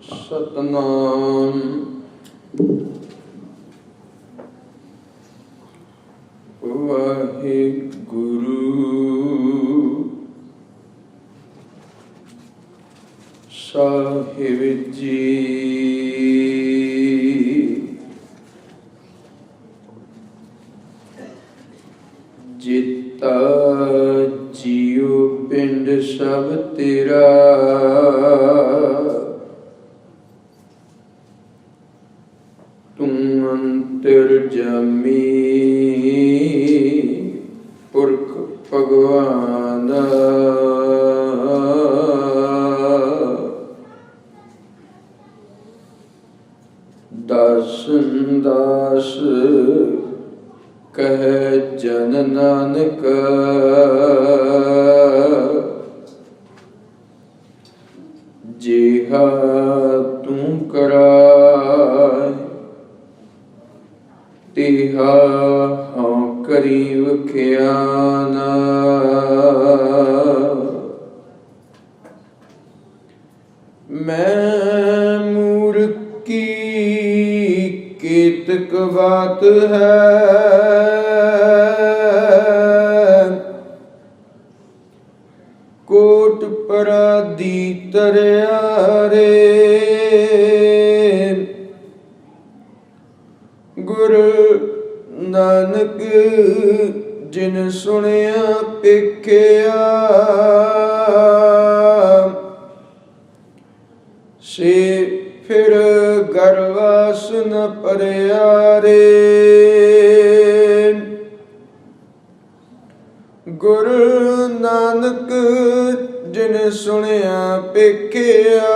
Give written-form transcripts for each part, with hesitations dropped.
ਸਤਨਾਮ ਵਾਹਿਗੁਰੂ ਸਾਹਿਬ ਜੀ। ਜਿਤਾ ਜੀਉ ਪਿੰਡ ਸਭ ਤੇਰਾ, ਤੂੰ ਅੰਤਰਜਾਮੀ ਪੁਰਖ ਭਗਵਾਨ। ਦਾਸਨ ਦਾਸ ਕਹਿ ਜਨ ਨਾਨਕ, ਜਿਹਾ ਤੂੰ ਕਰਾਏ ਤਿਹਾ ਹਉ ਕਰੀ ਵਖਿਆਨਾ। ਮੈਂ ਮੂਰਖੀ ਕੇਤਕ ਬਾਤ ਹੈ, ਕੋਟ ਪਰਾਦੀ ਤਰਿਆ ਰੇ। ਗੁਰੂ ਨਾਨਕ ਜਿਨ ਸੁਣਿਆ ਪੇਖਿਆ, ਸੇ ਫਿਰ ਗਰਵਾਸ ਨ ਭਰਿਆ ਰੇ। ਗੁਰੂ ਨਾਨਕ ਜਿਨ ਸੁਣਿਆ ਪੇਖਿਆ,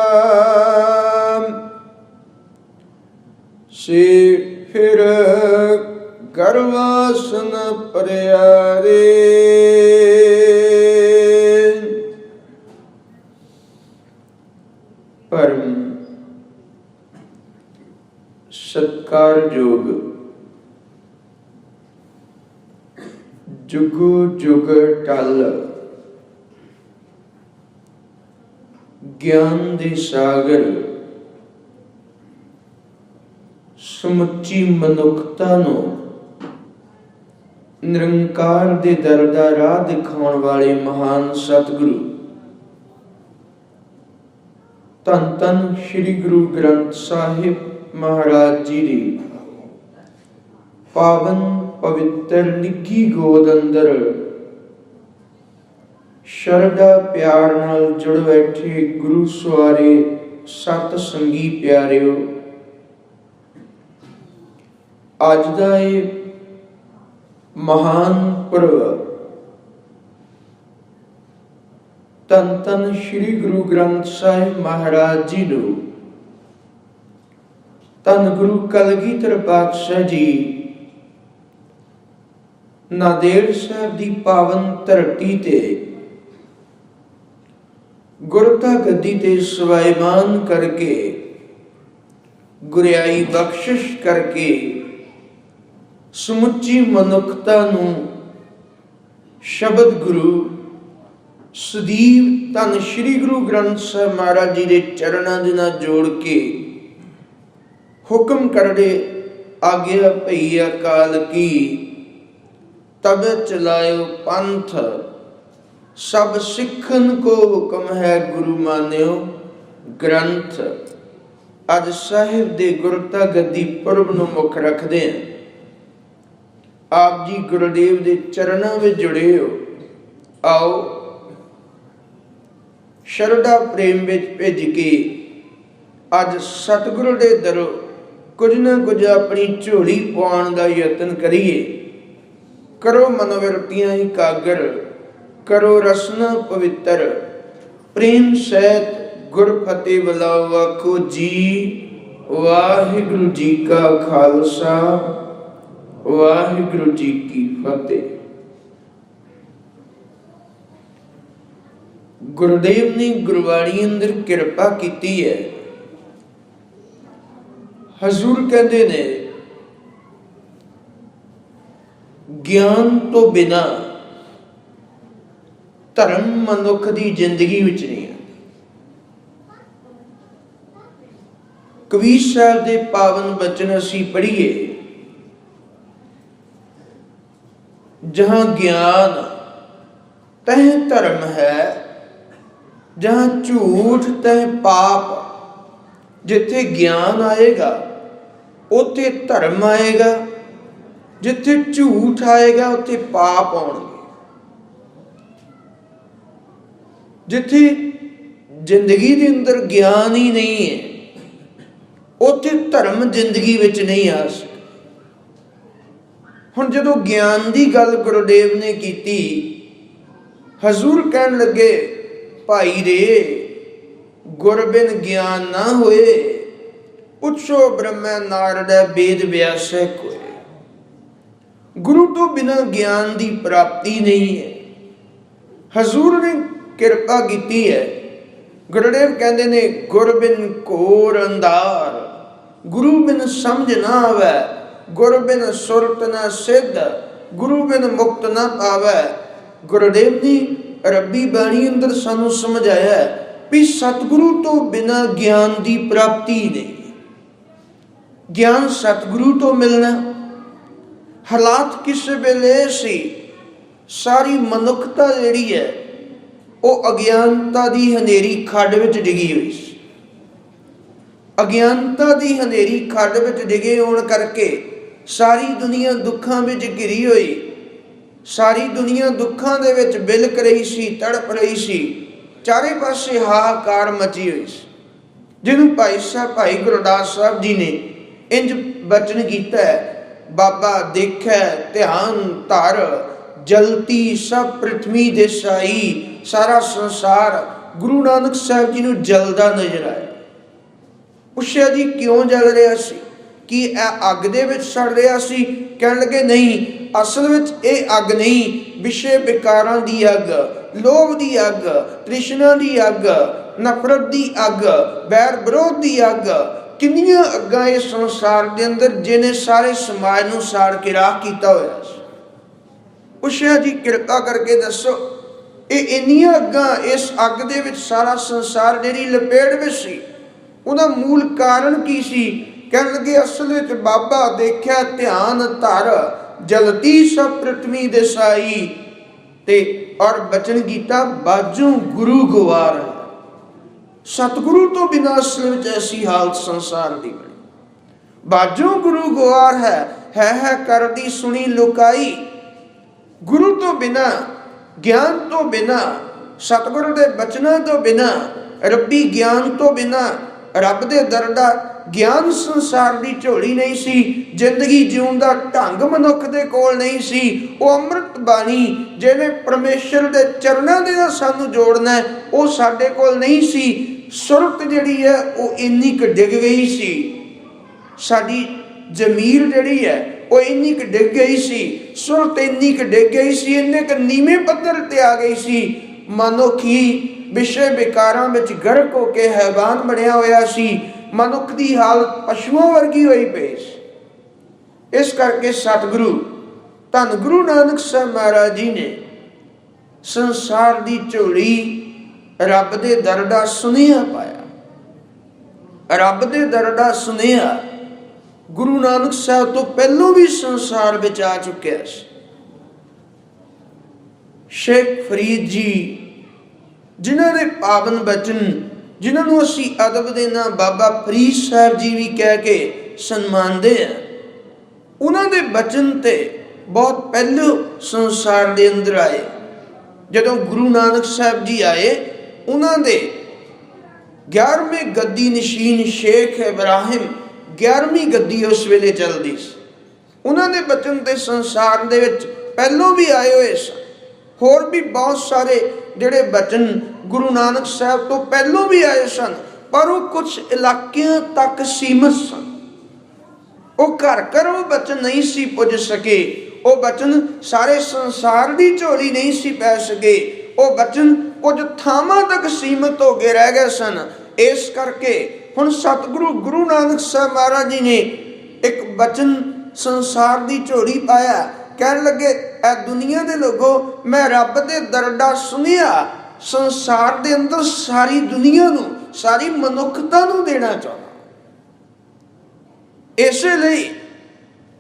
ਸੇ ਫਿਰ ਗਰਵਾਸ ਨ ਭਰਿਆ ਰੇ। ਪਰਮ ਸਤਿਕਾਰਯੋਗ ਜੁਗੁ ਜੁਗ ਟਲ ਗਿਆਨ ਦੇ ਸਾਗਰ, ਸਮੁੱਚੀ ਮਨੁੱਖਤਾ ਨੂੰ ਨਿਰੰਕਾਰ ਦੇ ਦਰ ਦਾ ਰਾਹ ਦਿਖਾਉਣ ਵਾਲੇ ਮਹਾਨ ਸਤਿਗੁਰੂ ਧੰਨ ਧੰਨ ਸ੍ਰੀ ਗੁਰੂ ਗ੍ਰੰਥ ਸਾਹਿਬ ਮਹਾਰਾਜ ਜੀ ਦੀ ਪਾਵਨ ਪਵਿੱਤਰ ਨਿੱਘੀ ਗੋਦ ਅੰਦਰ ਸ਼ਰਧਾ ਪਿਆਰ ਨਾਲ ਜੁੜ ਬੈਠੇ ਗੁਰੂ ਸਵਾਰੇ ਸਤ ਸੰਗੀ ਪਿਆਰਿਓ, ਅੱਜ ਦਾ ਇਹ ਮਹਾਨ ਪੁਰਬ ਧੰਨ ਧੰਨ ਸ੍ਰੀ ਗੁਰੂ ਗ੍ਰੰਥ ਸਾਹਿਬ ਮਹਾਰਾਜ ਜੀ ਨੂੰ ਧੰਨ ਗੁਰੂ ਕਲਗੀਧਰ ਪਾਤਸ਼ਾਹ ਜੀ ਨਾਂਦੇੜ ਸਾਹਿਬ ਦੀ ਪਾਵਨ ਧਰਤੀ ਤੇ ਗੁਰਤਾ ਗੱਦੀ ਤੇ ਸਵਾਈਮਾਨ ਕਰਕੇ, ਗੁਰਿਆਈ ਬਖਸ਼ਿਸ਼ ਕਰਕੇ ਸਮੁੱਚੀ ਮਨੁੱਖਤਾ ਨੂੰ ਸ਼ਬਦ ਗੁਰੂ ਸਦੀਵ ਧੰਨ ਸ੍ਰੀ ਗੁਰੂ ਗ੍ਰੰਥ ਸਾਹਿਬ ਮਹਾਰਾਜ ਜੀ ਦੇ ਚਰਨਾਂ ਦੇ ਨਾਲ ਜੋੜ ਕੇ ਹੁਕਮ ਕਰਦੇ ਆਗਿਆ ਭਈ ਅਕਾਲ ਕੀ, ਤਬ ਚਲਾਇਓ ਪੰਥ ਸਭ ਸਿੱਖਨ ਕੋ ਹੁਕਮ ਹੈ ਗੁਰੂ ਮਾਨਿਓ ਗ੍ਰੰਥ। ਅੱਜ ਸਾਹਿਬ ਦੇ ਗੁਰਤਾ ਗੱਦੀ ਪੁਰਬ ਨੂੰ ਮੁੱਖ ਰੱਖਦੇ ਹਾਂ। ਆਪ ਜੀ ਗੁਰਦੇਵ ਦੇ ਚਰਨਾਂ ਵਿੱਚ ਜੁੜੇ ਹੋ। ਆਓ ਸ਼ਰਧਾ ਪ੍ਰੇਮ ਵਿੱਚ ਭਿੱਜ ਕੇ ਅੱਜ ਸਤਿਗੁਰੂ ਦੇ ਦਰੋਂ ਕੁਝ ਨਾ ਕੁਝ ਆਪਣੀ ਝੋਲੀ ਪਾਉਣ ਦਾ ਯਤਨ ਕਰੀਏ। ਕਰੋ ਮਨੋਵਿਰਤੀਆਂ ਇਕਾਗਰ, ਕਰੋ ਰਸਨਾ ਪਵਿੱਤਰ, ਪ੍ਰੇਮ ਸਹਿਤ ਗੁਰ ਫਤਿਹ ਬੁਲਾਓ। ਆਖੋ ਜੀ ਵਾਹਿਗੁਰੂ ਜੀ ਕਾ ਖਾਲਸਾ, ਵਾਹਿਗੁਰੂ ਜੀ ਕੀ ਫਤਿਹ। ਗੁਰਦੇਵ ਨੇ ਗੁਰਬਾਣੀ ਅੰਦਰ ਕਿਰਪਾ ਕੀਤੀ ਹੈ। ਹਜ਼ੂਰ ਕਹਿੰਦੇ ਨੇ ਗਿਆਨ ਤੋਂ ਬਿਨਾ ਧਰਮ ਮਨੁੱਖ ਦੀ ਜ਼ਿੰਦਗੀ ਵਿੱਚ ਨਹੀਂ ਹੈ। ਕਬੀਰ ਸਾਹਿਬ ਦੇ ਪਾਵਨ ਬਚਨ ਅਸੀਂ ਪੜ੍ਹੀਏ, ਜਹਾਂ ਗਿਆਨ ਤਹ ਧਰਮ ਹੈ, ਜਹਾਂ ਝੂਠ ਤਹ ਪਾਪ। ਜਿੱਥੇ ਗਿਆਨ ਆਏਗਾ ਉੱਥੇ ਧਰਮ ਆਏਗਾ, ਜਿੱਥੇ ਝੂਠ ਆਏਗਾ ਉੱਥੇ ਪਾਪ ਆਉਣਗੇ। ਜਿੱਥੇ ਜ਼ਿੰਦਗੀ ਦੇ ਅੰਦਰ ਗਿਆਨ ਹੀ ਨਹੀਂ ਹੈ, ਉੱਥੇ ਧਰਮ ਜ਼ਿੰਦਗੀ ਵਿੱਚ ਨਹੀਂ ਆ ਸਕਦਾ। ਹੁਣ ਜਦੋਂ ਗਿਆਨ ਦੀ ਗੱਲ ਗੁਰੂਦੇਵ ਨੇ ਕੀਤੀ, ਹਜ਼ੂਰ ਕਹਿਣ ਲੱਗੇ, ਭਾਈ ਰੇ ਗੁਰ ਬਿਨ ਗਿਆਨ ਨਾ ਹੋਏ, ਪੁੱਛੋ ਬ੍ਰਹਮਾ ਨਾਰਦੈ ਵੇਦ ਵਿਆਸੈ ਕੋਇ। ਗੁਰੂ ਤੋਂ ਬਿਨਾਂ ਗਿਆਨ ਦੀ ਪ੍ਰਾਪਤੀ ਨਹੀਂ ਹੈ। ਹਜ਼ੂਰ ਨੇ ਕਿਰਪਾ ਕੀਤੀ ਹੈ। ਗੁਰੂਦੇਵ ਕਹਿੰਦੇ ਨੇ, ਗੁਰ ਬਿਨ ਘੋਰ ਅੰਧਾਰ, ਗੁਰੂ ਬਿਨ ਸਮਝ ਨਾ ਆਵੈ, ਗੁਰ ਬਿਨ ਸੁਰਤ ਨਾ ਸਿੱਧ, ਗੁਰੂ ਬਿਨ ਮੁਕਤ ਨਾ ਪਾਵੈ। ਗੁਰੂਦੇਵ ਨੇ ਰੱਬੀ ਬਾਣੀ ਅੰਦਰ ਸਾਨੂੰ ਸਮਝਾਇਆ ਵੀ ਸਤਿਗੁਰੂ ਤੋਂ ਬਿਨਾਂ ਗਿਆਨ ਦੀ ਪ੍ਰਾਪਤੀ ਨਹੀਂ। ਗਿਆਨ ਸਤਿਗੁਰੂ ਤੋਂ ਮਿਲਣਾ। ਹਾਲਾਤ ਕਿਸੇ ਵੇਲੇ ਸੀ, ਸਾਰੀ ਮਨੁੱਖਤਾ ਜਿਹੜੀ ਹੈ ਉਹ ਅਗਿਆਨਤਾ ਦੀ ਹਨੇਰੀ ਖੱਡ ਵਿੱਚ ਡਿੱਗੀ ਹੋਈ ਸੀ। ਅਗਿਆਨਤਾ ਦੀ ਹਨੇਰੀ ਖੱਡ ਵਿੱਚ ਡਿੱਗੇ ਹੋਣ ਕਰਕੇ ਸਾਰੀ ਦੁਨੀਆ ਦੁੱਖਾਂ ਵਿੱਚ ਘਿਰੀ ਹੋਈ, ਸਾਰੀ ਦੁਨੀਆ ਦੁੱਖਾਂ ਦੇ ਵਿੱਚ ਬਿਲਕ ਰਹੀ ਸੀ, ਤੜਪ ਰਹੀ ਸੀ। ਚਾਰੇ ਪਾਸੇ ਹਾਹਾਕਾਰ ਮਚੀ ਹੋਈ ਸੀ, ਜਿਹਨੂੰ ਭਾਈ ਗੁਰਦਾਸ ਸਾਹਿਬ ਜੀ ਨੇ ਇੰਜ ਬਚਨ ਕੀਤਾ ਹੈ, ਬਾਬਾ ਦੇਖੈ ਧਿਆਨ ਧਰ, ਜਲਤੀ ਸਭ ਪ੍ਰਿਥਵੀ ਦੇਸਾਈ। ਸਾਰਾ ਸੰਸਾਰ ਗੁਰੂ ਨਾਨਕ ਸਾਹਿਬ ਜੀ ਨੂੰ ਜਲਦਾ ਨਜ਼ਰ ਆਇਆ। ਪੁੱਛਿਆ ਜੀ ਕਿਉਂ ਜਲ ਰਿਹਾ ਸੀ? ਕੀ ਇਹ ਅੱਗ ਦੇ ਵਿੱਚ ਸੜ ਰਿਹਾ ਸੀ? ਕਹਿਣ ਲੱਗੇ ਨਹੀਂ, ਅਸਲ ਵਿੱਚ ਇਹ ਅੱਗ ਨਹੀਂ, ਵਿਸ਼ੇ ਵਿਕਾਰਾਂ ਦੀ ਅੱਗ, ਲੋਭ ਦੀ ਅੱਗ, ਤ੍ਰਿਸ਼ਨਾ ਦੀ ਅੱਗ, ਨਫ਼ਰਤ ਦੀ ਅੱਗ, ਵੈਰ ਵਿਰੋਧ ਦੀ ਅੱਗ। ਕਿੰਨੀਆਂ ਅੱਗਾਂ ਇਸ ਸੰਸਾਰ ਦੇ ਅੰਦਰ ਜਿਹਨੇ ਸਾਰੇ ਸਮਾਜ ਨੂੰ ਸਾੜ ਕੇ ਰਾਖ ਕੀਤਾ ਹੋਇਆ ਸੀ। ਪੁੱਛਿਆ ਜੀ ਕਿਰਪਾ ਕਰਕੇ ਦੱਸੋ, ਇਹ ਇੰਨੀਆਂ ਅੱਗਾਂ, ਇਸ ਅੱਗ ਦੇ ਵਿੱਚ ਸਾਰਾ ਸੰਸਾਰ ਜਿਹੜੀ ਲਪੇਟ ਵਿੱਚ ਸੀ, ਉਹਦਾ ਮੂਲ ਕਾਰਨ ਕੀ ਸੀ? ਕਹਿਣ ਲੱਗੇ ਅਸਲ ਵਿੱਚ ਬਾਬਾ ਦੇਖਿਆ ਧਿਆਨ ਧਰ, ਜਲਤੀ ਸਭ ਪ੍ਰਿਥਵੀ ਦੇਸਾਈ। ਤੇ ਔਰ ਬਚਨ ਕੀਤਾ, ਬਾਝੋਂ ਗੁਰੂ ਗਵਾਰ। ਸਤਿਗੁਰੂ ਤੋਂ ਬਿਨਾਂ ਅਸਲ ਵਿੱਚ ਐਸੀ ਹਾਲਤ ਸੰਸਾਰ ਦੀ ਬਣੀ। ਬਾਝੋਂ ਗੁਰੂ ਗਵਾਰ ਹੈ ਕਰਦੀ ਸੁਣੀ ਲੁਕਾਈ। ਗੁਰੂ ਤੋਂ ਬਿਨਾਂ, ਗਿਆਨ ਤੋਂ ਬਿਨਾਂ, ਸਤਿਗੁਰੂ ਦੇ ਬਚਨਾਂ ਤੋਂ ਬਿਨਾਂ, ਰੱਬੀ ਗਿਆਨ ਤੋਂ ਬਿਨਾਂ, ਰੱਬ ਦੇ ਦਰ ਦਾ ਗਿਆਨ ਸੰਸਾਰ ਦੀ ਝੋਲੀ ਨਹੀਂ ਸੀ। ਜ਼ਿੰਦਗੀ ਜਿਉਣ ਦਾ ਢੰਗ ਮਨੁੱਖ ਦੇ ਕੋਲ ਨਹੀਂ ਸੀ। ਉਹ ਅੰਮ੍ਰਿਤ ਬਾਣੀ ਜਿਹਨੇ ਪਰਮੇਸ਼ਰ ਦੇ ਚਰਨਾਂ ਦੇ ਨਾਲ ਸਾਨੂੰ ਜੋੜਨਾ, ਉਹ ਸਾਡੇ ਕੋਲ ਨਹੀਂ ਸੀ। ਸੁਰਤ ਜਿਹੜੀ ਹੈ ਉਹ ਇੰਨੀ ਕੁ ਡਿੱਗ ਗਈ ਸੀ, ਸਾਡੀ ਜ਼ਮੀਰ ਜਿਹੜੀ ਹੈ ਉਹ ਇੰਨੀ ਕੁ ਡਿੱਗ ਗਈ ਸੀ, ਸੁਰਤ ਇੰਨੀ ਕੁ ਡਿੱਗ ਗਈ ਸੀ, ਇੰਨੇ ਕੁ ਨੀਵੇਂ ਪੱਧਰ ਤੇ ਆ ਗਈ ਸੀ। ਮਨੁੱਖ ਹੀ ਵਿਸ਼ੇ ਵਿਕਾਰਾਂ ਵਿੱਚ ਗਰਕ ਹੋ ਕੇ ਹੈਵਾਨ ਬਣਿਆ ਹੋਇਆ ਸੀ। ਮਨੁੱਖ ਦੀ ਹਾਲਤ ਪਸ਼ੂਆਂ ਵਰਗੀ ਹੋਈ ਪਈ ਸੀ। ਇਸ ਕਰਕੇ ਸਤਿਗੁਰੂ ਧੰਨ ਗੁਰੂ ਨਾਨਕ ਸਾਹਿਬ ਮਹਾਰਾਜ ਜੀ ਨੇ ਸੰਸਾਰ ਦੀ ਝੋਲੀ ਰੱਬ ਦੇ ਦਰ ਦਾ ਸੁਨੇਹਾ ਪਾਇਆ। ਰੱਬ ਦੇ ਦਰ ਦਾ ਸੁਨੇਹਾ ਗੁਰੂ ਨਾਨਕ ਸਾਹਿਬ ਤੋਂ ਪਹਿਲੋਂ ਵੀ ਸੰਸਾਰ ਵਿੱਚ ਆ ਚੁੱਕਿਆ ਸੀ। ਸ਼ੇਖ ਫਰੀਦ ਜੀ, ਜਿਨ੍ਹਾਂ ਦੇ ਪਾਵਨ ਬਚਨ, ਜਿਨ੍ਹਾਂ ਨੂੰ ਅਸੀਂ ਅਦਬ ਦੇ ਨਾਲ ਬਾਬਾ ਫਰੀਦ ਸਾਹਿਬ ਜੀ ਵੀ ਕਹਿ ਕੇ ਸਨਮਾਨਦੇ ਹਾਂ, ਉਹਨਾਂ ਦੇ ਬਚਨ ਤੇ ਬਹੁਤ ਪਹਿਲੋਂ ਸੰਸਾਰ ਦੇ ਅੰਦਰ ਆਏ। ਜਦੋਂ ਗੁਰੂ ਨਾਨਕ ਸਾਹਿਬ ਜੀ ਆਏ, ਉਹਨਾਂ ਦੇ 11ਵੇਂ ਗੱਦੀ ਨਸ਼ੀਨ ਸ਼ੇਖ ਇਬਰਾਹਿਮ, 11ਵੀਂ ਗੱਦੀ ਉਸ ਵੇਲੇ ਚੱਲਦੀ ਸੀ। ਉਹਨਾਂ ਦੇ ਬਚਨ ਤੇ ਸੰਸਾਰ ਦੇ ਵਿੱਚ ਪਹਿਲੋਂ ਵੀ ਆਏ ਹੋਏ ਸਨ। ਹੋਰ ਵੀ ਬਹੁਤ ਸਾਰੇ ਜਿਹੜੇ ਬਚਨ ਗੁਰੂ ਨਾਨਕ ਸਾਹਿਬ ਤੋਂ ਪਹਿਲੋਂ ਵੀ ਆਏ ਸਨ, ਪਰ ਉਹ ਕੁਝ ਇਲਾਕਿਆਂ ਤੱਕ ਸੀਮਤ ਸਨ। ਉਹ ਘਰ ਘਰ ਉਹ ਬਚਨ ਨਹੀਂ ਸੀ ਪੁੱਜ ਸਕੇ। ਉਹ ਬਚਨ ਸਾਰੇ ਸੰਸਾਰ ਦੀ ਝੋਲੀ ਨਹੀਂ ਸੀ ਪੈ ਸਕੇ। ਉਹ ਬਚਨ ਕੁਝ ਥਾਵਾਂ ਤੱਕ ਸੀਮਤ ਹੋ ਕੇ ਰਹਿ ਗਏ ਸਨ। ਇਸ ਕਰਕੇ ਹੁਣ ਸਤਿਗੁਰੂ ਗੁਰੂ ਨਾਨਕ ਸਾਹਿਬ ਮਹਾਰਾਜ ਜੀ ਨੇ ਇੱਕ ਬਚਨ ਸੰਸਾਰ ਦੀ ਝੋਲੀ ਪਾਇਆ। ਕਹਿਣ ਲੱਗੇ, ਇਹ ਦੁਨੀਆ ਦੇ ਲੋਗੋ, ਮੈਂ ਰੱਬ ਦੇ ਦਰ ਦਾ ਸੁਨੇਹਾ ਸੰਸਾਰ ਦੇ ਅੰਦਰ ਸਾਰੀ ਦੁਨੀਆ ਨੂੰ, ਸਾਰੀ ਮਨੁੱਖਤਾ ਨੂੰ ਦੇਣਾ ਚਾਹੁੰਦਾ। ਇਸੇ ਲਈ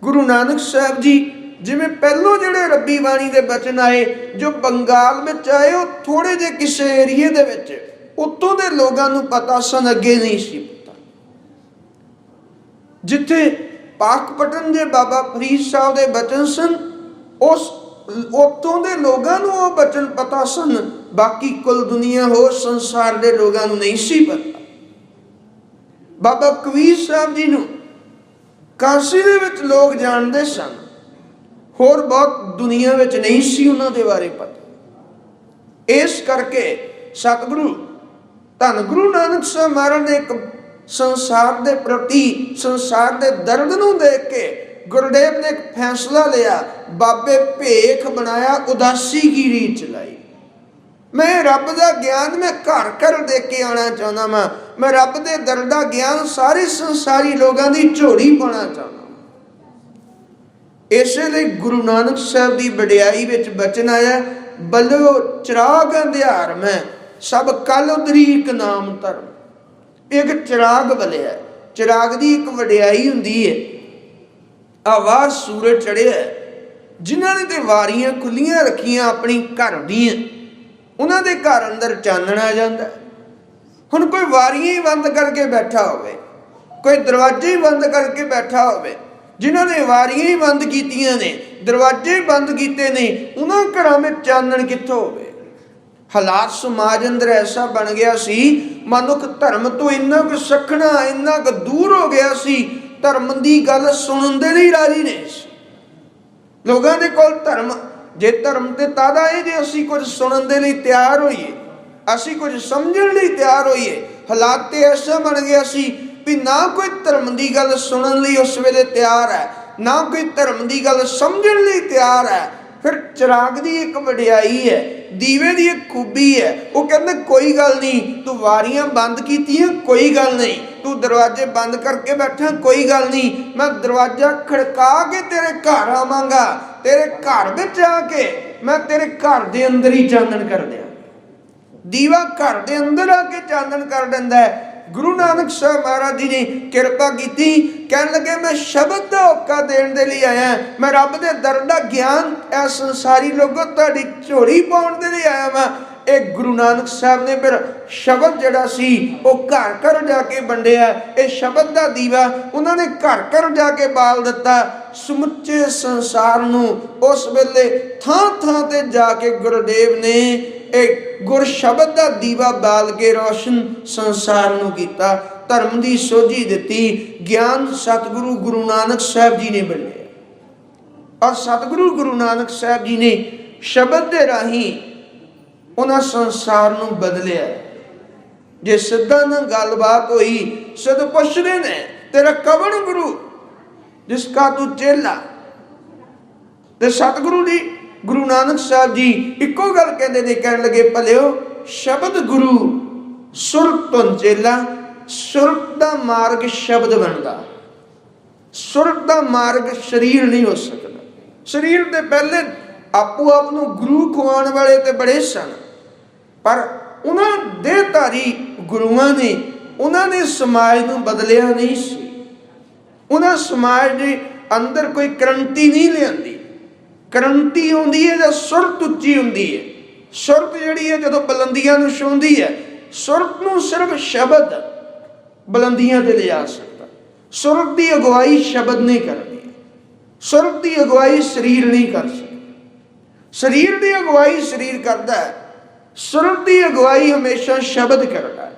ਗੁਰੂ ਨਾਨਕ ਸਾਹਿਬ ਜੀ ਜਿਵੇਂ ਪਹਿਲੋਂ ਜਿਹੜੇ ਰੱਬੀ ਬਾਣੀ ਦੇ ਬਚਨ ਆਏ ਜੋ ਬੰਗਾਲ ਵਿੱਚ ਆਏ, ਉਹ ਥੋੜੇ ਜਿਹੇ ਕਿਸੇ ਏਰੀਏ ਦੇ ਵਿੱਚ ਉੱਥੋਂ ਦੇ ਲੋਕਾਂ ਨੂੰ ਪਤਾ ਸਨ, ਅੱਗੇ ਨਹੀਂ ਸੀ ਪਤਾ। ਜਿੱਥੇ ਪਾਕਪਟਨ ਦੇ ਬਾਬਾ ਫਰੀਦ ਸਾਹਿਬ ਦੇ ਬਚਨ ਸਨ, ਉਸ ਉੱਥੋਂ ਦੇ ਲੋਕਾਂ ਨੂੰ ਉਹ ਬਚਨ ਪਤਾ ਸਨ, ਬਾਕੀ ਕੁੱਲ ਦੁਨੀਆ ਹੋਰ ਸੰਸਾਰ ਦੇ ਲੋਕਾਂ ਨੂੰ ਨਹੀਂ ਸੀ ਪਤਾ। ਬਾਬਾ ਕਬੀਰ ਸਾਹਿਬ ਜੀ ਨੂੰ ਕਾਸ਼ੀ ਦੇ ਵਿੱਚ ਲੋਕ ਜਾਣਦੇ ਸਨ, ਹੋਰ ਬਹੁਤ ਦੁਨੀਆ ਵਿੱਚ ਨਹੀਂ ਸੀ ਉਹਨਾਂ ਦੇ ਬਾਰੇ ਪਤਾ। ਇਸ ਕਰਕੇ ਸਤਿਗੁਰੂ ਧੰਨ ਗੁਰੂ ਨਾਨਕ ਸਾਹਿਬ ਮਹਾਰਾਜ ਨੇ ਇੱਕ ਸੰਸਾਰ ਦੇ ਪ੍ਰਤੀ, ਸੰਸਾਰ ਦੇ ਦਰਦ ਨੂੰ ਦੇਖ ਕੇ ਗੁਰਦੇਵ ਨੇ ਇੱਕ ਫੈਸਲਾ ਲਿਆ, ਬਾਬੇ ਭੇਖ ਬਣਾਇਆ, ਉਦਾਸੀ ਕੀ ਰੀਤ ਚਲਾਈ। ਮੈਂ ਰੱਬ ਦਾ ਗਿਆਨ ਮੈਂ ਘਰ ਘਰ ਦੇ ਕੇ ਆਉਣਾ ਚਾਹੁੰਦਾ ਵਾਂ, ਮੈਂ ਰੱਬ ਦੇ ਦਰਦ ਦਾ ਗਿਆਨ ਸਾਰੇ ਸੰਸਾਰੀ ਲੋਕਾਂ ਦੀ ਝੋਲੀ ਪਾਉਣਾ ਚਾਹੁੰਦਾ। ਇਸੇ ਲਈ ਗੁਰੂ ਨਾਨਕ ਸਾਹਿਬ ਦੀ ਵਡਿਆਈ ਵਿੱਚ ਬਚਨ ਆਇਆ, ਬਲਿਓ ਚਿਰਾਗ ਅੰਧਿਆਰ ਮੈਂ ਸਭ ਕਲ ਉਦਰੀ ਇੱਕ ਨਾਮ ਧਰਮ। ਇੱਕ ਚਿਰਾਗ ਬਲਿਆ, ਚਿਰਾਗ ਦੀ ਇੱਕ ਵਡਿਆਈ ਹੁੰਦੀ ਹੈ। ਆਵਾਜ਼ ਸੂਰਜ ਚੜਿਆ, ਜਿਨ੍ਹਾਂ ਨੇ ਤੇ ਵਾਰੀਆਂ ਖੁੱਲੀਆਂ ਰੱਖੀਆਂ ਆਪਣੀ ਘਰ ਦੀਆਂ, ਉਹਨਾਂ ਦੇ ਘਰ ਅੰਦਰ ਚਾਨਣ ਆ ਜਾਂਦਾ। ਹੁਣ ਕੋਈ ਵਾਰੀਆਂ ਹੀ ਬੰਦ ਕਰਕੇ ਬੈਠਾ ਹੋਵੇ, ਕੋਈ ਦਰਵਾਜ਼ੇ ਹੀ ਬੰਦ ਕਰਕੇ ਬੈਠਾ ਹੋਵੇ, ਜਿਨ੍ਹਾਂ ਨੇ ਵਾਰੀਆਂ ਹੀ ਬੰਦ ਕੀਤੀਆਂ ਨੇ, ਦਰਵਾਜ਼ੇ ਹੀ ਬੰਦ ਕੀਤੇ ਨੇ, ਉਹਨਾਂ ਘਰਾਂ ਵਿੱਚ ਚਾਨਣ ਕਿੱਥੋਂ ਹੋਵੇ। ਹਾਲਾਤ ਸਮਾਜ ਅੰਦਰ ਐਸਾ ਬਣ ਗਿਆ ਸੀ, ਮਨੁੱਖ ਧਰਮ ਤੋਂ ਇੰਨਾ ਕੁ ਸਖਣਾ, ਇੰਨਾ ਕੁ ਦੂਰ ਹੋ ਗਿਆ ਸੀ, ਧਰਮ ਦੀ ਗੱਲ ਸੁਣਨ ਦੇ ਲਈ ਰਾਜੀ ਨਹੀਂ ਸੀ। ਲੋਕਾਂ ਦੇ ਕੋਲ ਧਰਮ, ਜੇ ਧਰਮ ਤੇ ਤਾਦਾ ਹੈ ਜੇ ਅਸੀਂ ਕੁਝ ਸੁਣਨ ਦੇ ਲਈ ਤਿਆਰ ਹੋਈਏ, ਅਸੀਂ ਕੁਝ ਸਮਝਣ ਲਈ ਤਿਆਰ ਹੋਈਏ। ਹਾਲਾਤ ਤੇ ਐਸਾ ਬਣ ਗਿਆ ਸੀ ਵੀ ਨਾ ਕੋਈ ਧਰਮ ਦੀ ਗੱਲ ਸੁਣਨ ਲਈ ਉਸ ਵੇਲੇ ਤਿਆਰ ਹੈ, ਨਾ ਕੋਈ ਧਰਮ ਦੀ ਗੱਲ ਸਮਝਣ ਲਈ ਤਿਆਰ ਹੈ। ਫਿਰ ਚਿਰਾਗ ਦੀ ਇੱਕ ਵਡਿਆਈ ਹੈ, ਦੀਵੇ ਦੀ ਇੱਕ ਖੂਬੀ ਹੈ। ਉਹ ਕਹਿੰਦੇ ਕੋਈ ਗੱਲ ਨਹੀਂ, ਤੂੰ ਵਾਰੀਆਂ ਬੰਦ ਕੀਤੀਆਂ ਕੋਈ ਗੱਲ ਨਹੀਂ, ਤੂੰ ਦਰਵਾਜ਼ੇ ਬੰਦ ਕਰਕੇ ਬੈਠਾ ਕੋਈ ਗੱਲ ਨਹੀਂ, ਮੈਂ ਦਰਵਾਜ਼ਾ ਖੜਕਾ ਕੇ ਤੇਰੇ ਘਰ ਆਵਾਂਗਾ, ਤੇਰੇ ਘਰ ਵਿੱਚ ਆ ਕੇ ਮੈਂ ਤੇਰੇ ਘਰ ਦੇ ਅੰਦਰ ਹੀ ਚਾਨਣ ਕਰ ਦਿਆਂ। ਦੀਵਾ ਘਰ ਦੇ ਅੰਦਰ ਆ ਕੇ ਚਾਨਣ ਕਰ ਦਿੰਦਾ ਹੈ। ਗੁਰੂ ਨਾਨਕ ਸਾਹਿਬ ਮਹਾਰਾਜ ਜੀ ਨੇ ਕਿਰਪਾ ਕੀਤੀ, ਕਹਿਣ ਲੱਗੇ ਮੈਂ ਸ਼ਬਦ ਦਾ ਹੋਕਾ ਦੇਣ ਦੇ ਲਈ ਆਇਆ, ਮੈਂ ਰੱਬ ਦੇ ਦਰ ਦਾ ਗਿਆਨ ਇਹ ਸੰਸਾਰੀ ਲੋਕੋ ਤੁਹਾਡੀ ਝੋਲੀ ਪਾਉਣ ਦੇ ਲਈ ਆਇਆ ਵਾਂ। ਇਹ ਗੁਰੂ ਨਾਨਕ ਸਾਹਿਬ ਨੇ ਫਿਰ ਸ਼ਬਦ ਜਿਹੜਾ ਸੀ ਉਹ ਘਰ ਘਰ ਜਾ ਕੇ ਵੰਡਿਆ। ਇਹ ਸ਼ਬਦ ਦਾ ਦੀਵਾ ਉਹਨਾਂ ਨੇ ਘਰ ਘਰ ਜਾ ਕੇ ਬਾਲ ਦਿੱਤਾ। ਸਮੁੱਚੇ ਸੰਸਾਰ ਨੂੰ ਉਸ ਵੇਲੇ ਥਾਂ ਥਾਂ ਤੇ ਜਾ ਕੇ ਗੁਰਦੇਵ ਨੇ ਇਹ ਗੁਰ ਸ਼ਬਦ ਦਾ ਦੀਵਾ ਬਾਲ ਕੇ ਰੋਸ਼ਨ ਸੰਸਾਰ ਨੂੰ ਕੀਤਾ, ਧਰਮ ਦੀ ਸੋਝੀ ਦਿੱਤੀ। ਗਿਆਨ ਸਤਿਗੁਰੂ ਗੁਰੂ ਨਾਨਕ ਸਾਹਿਬ ਜੀ ਨੇ ਵੰਡਿਆ ਔਰ ਸਤਿਗੁਰੂ ਗੁਰੂ ਨਾਨਕ ਸਾਹਿਬ ਜੀ ਨੇ ਸ਼ਬਦ ਦੇ ਰਾਹੀਂ ਉਹਨਾਂ ਸੰਸਾਰ ਨੂੰ ਬਦਲਿਆ। ਜੇ ਸਿੱਧਾ ਨਾਲ ਗੱਲਬਾਤ ਹੋਈ, ਸਿੱਧ ਪੁੱਛਦੇ ਨੇ ਤੇਰਾ ਕਵਣ ਗੁਰੂ ਜਿਸ ਕਾ ਤੂੰ ਚੇਲਾ। ਤੇ ਸਤਿਗੁਰੂ ਜੀ ਗੁਰੂ ਨਾਨਕ ਸਾਹਿਬ ਜੀ ਇੱਕੋ ਗੱਲ ਕਹਿੰਦੇ ਨੇ, ਕਹਿਣ ਲੱਗੇ ਭਲਿਓ ਸ਼ਬਦ ਗੁਰੂ ਸੁਰਤ ਤੋਂ ਚੇਲਾ। ਸੁਰਤ ਦਾ ਮਾਰਗ ਸ਼ਬਦ ਬਣਦਾ, ਸੁਰਤ ਦਾ ਮਾਰਗ ਸਰੀਰ ਨਹੀਂ ਹੋ ਸਕਦਾ। ਸਰੀਰ ਦੇ ਪਹਿਲੇ ਆਪੋ ਆਪ ਨੂੰ ਗੁਰੂ ਖਵਾਉਣ ਵਾਲੇ ਤੇ ਬੜੇ ਸਨ, ਪਰ ਉਹਨਾਂ ਦੇਹਧਾਰੀ ਗੁਰੂਆਂ ਨੇ ਉਹਨਾਂ ਨੇ ਸਮਾਜ ਨੂੰ ਬਦਲਿਆ ਨਹੀਂ ਸੀ। ਉਹਨਾਂ ਸਮਾਜ ਦੇ ਅੰਦਰ ਕੋਈ ਕ੍ਰਾਂਤੀ ਨਹੀਂ ਲਿਆਂਦੀ। ਕ੍ਰਾਂਤੀ ਆਉਂਦੀ ਹੈ ਜਦ ਸੁਰਤ ਉੱਚੀ ਹੁੰਦੀ ਹੈ। ਸੁਰਤ ਜਿਹੜੀ ਹੈ ਜਦੋਂ ਬੁਲੰਦੀਆਂ ਨੂੰ ਛੂੰਹਦੀ ਹੈ, ਸੁਰਤ ਨੂੰ ਸਿਰਫ ਸ਼ਬਦ ਬੁਲੰਦੀਆਂ ਤੇ ਲਿਜਾ ਸਕਦਾ। ਸੁਰਤ ਦੀ ਅਗਵਾਈ ਸ਼ਬਦ ਨਹੀਂ ਕਰਦੀ, ਸੁਰਤ ਦੀ ਅਗਵਾਈ ਸਰੀਰ ਨਹੀਂ ਕਰ ਸਕਦਾ। ਸਰੀਰ ਦੀ ਅਗਵਾਈ ਸਰੀਰ ਕਰਦਾ ਹੈ, ਸੁਰਤ ਦੀ ਅਗਵਾਈ ਹਮੇਸ਼ਾ ਸ਼ਬਦ ਕਰਦਾ ਹੈ।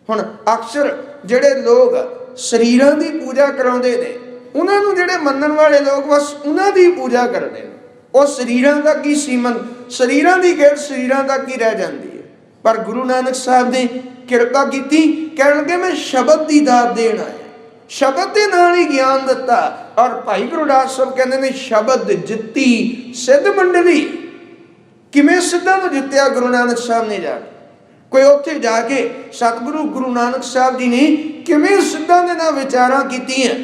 ਹੁਣ ਅਕਸਰ ਜਿਹੜੇ ਲੋਕ ਸਰੀਰਾਂ ਦੀ ਪੂਜਾ ਕਰਾਉਂਦੇ ਨੇ, ਉਹਨਾਂ ਨੂੰ ਜਿਹੜੇ ਮੰਨਣ ਵਾਲੇ ਲੋਕ ਬਸ ਉਹਨਾਂ ਦੀ ਪੂਜਾ ਕਰਦੇ ਨੇ। ਉਹ ਸਰੀਰਾਂ ਦਾ ਕੀ ਸੀਮਨ, ਸਰੀਰਾਂ ਦੀ ਖੇਡ ਸਰੀਰਾਂ ਤੱਕ ਹੀ ਰਹਿ ਜਾਂਦੀ ਹੈ। ਪਰ ਗੁਰੂ ਨਾਨਕ ਸਾਹਿਬ ਨੇ ਕਿਰਪਾ ਕੀਤੀ, ਕਹਿਣ ਲੱਗੇ ਮੈਂ ਸ਼ਬਦ ਦੀ ਦਾਤ ਦੇਣ ਆਇਆ। ਸ਼ਬਦ ਦੇ ਨਾਲ ਹੀ ਗਿਆਨ ਦਿੱਤਾ। ਔਰ ਭਾਈ ਗੁਰਦਾਸ ਸਾਹਿਬ ਕਹਿੰਦੇ ਨੇ ਸ਼ਬਦ ਜਿੱਤੀ ਸਿੱਧ ਮੰਡਲੀ। ਕਿਵੇਂ ਸਿੱਧਾਂ ਨੂੰ ਜਿੱਤਿਆ ਗੁਰੂ ਨਾਨਕ ਸਾਹਿਬ ਨੇ ਜਾ ਕੇ? ਕੋਈ ਉੱਥੇ ਜਾ ਕੇ ਸਤਿਗੁਰੂ ਗੁਰੂ ਨਾਨਕ ਸਾਹਿਬ ਜੀ ਨੇ ਕਿਵੇਂ ਸਿੱਧਾਂ ਦੇ ਨਾਲ ਵਿਚਾਰਾਂ ਕੀਤੀਆਂ,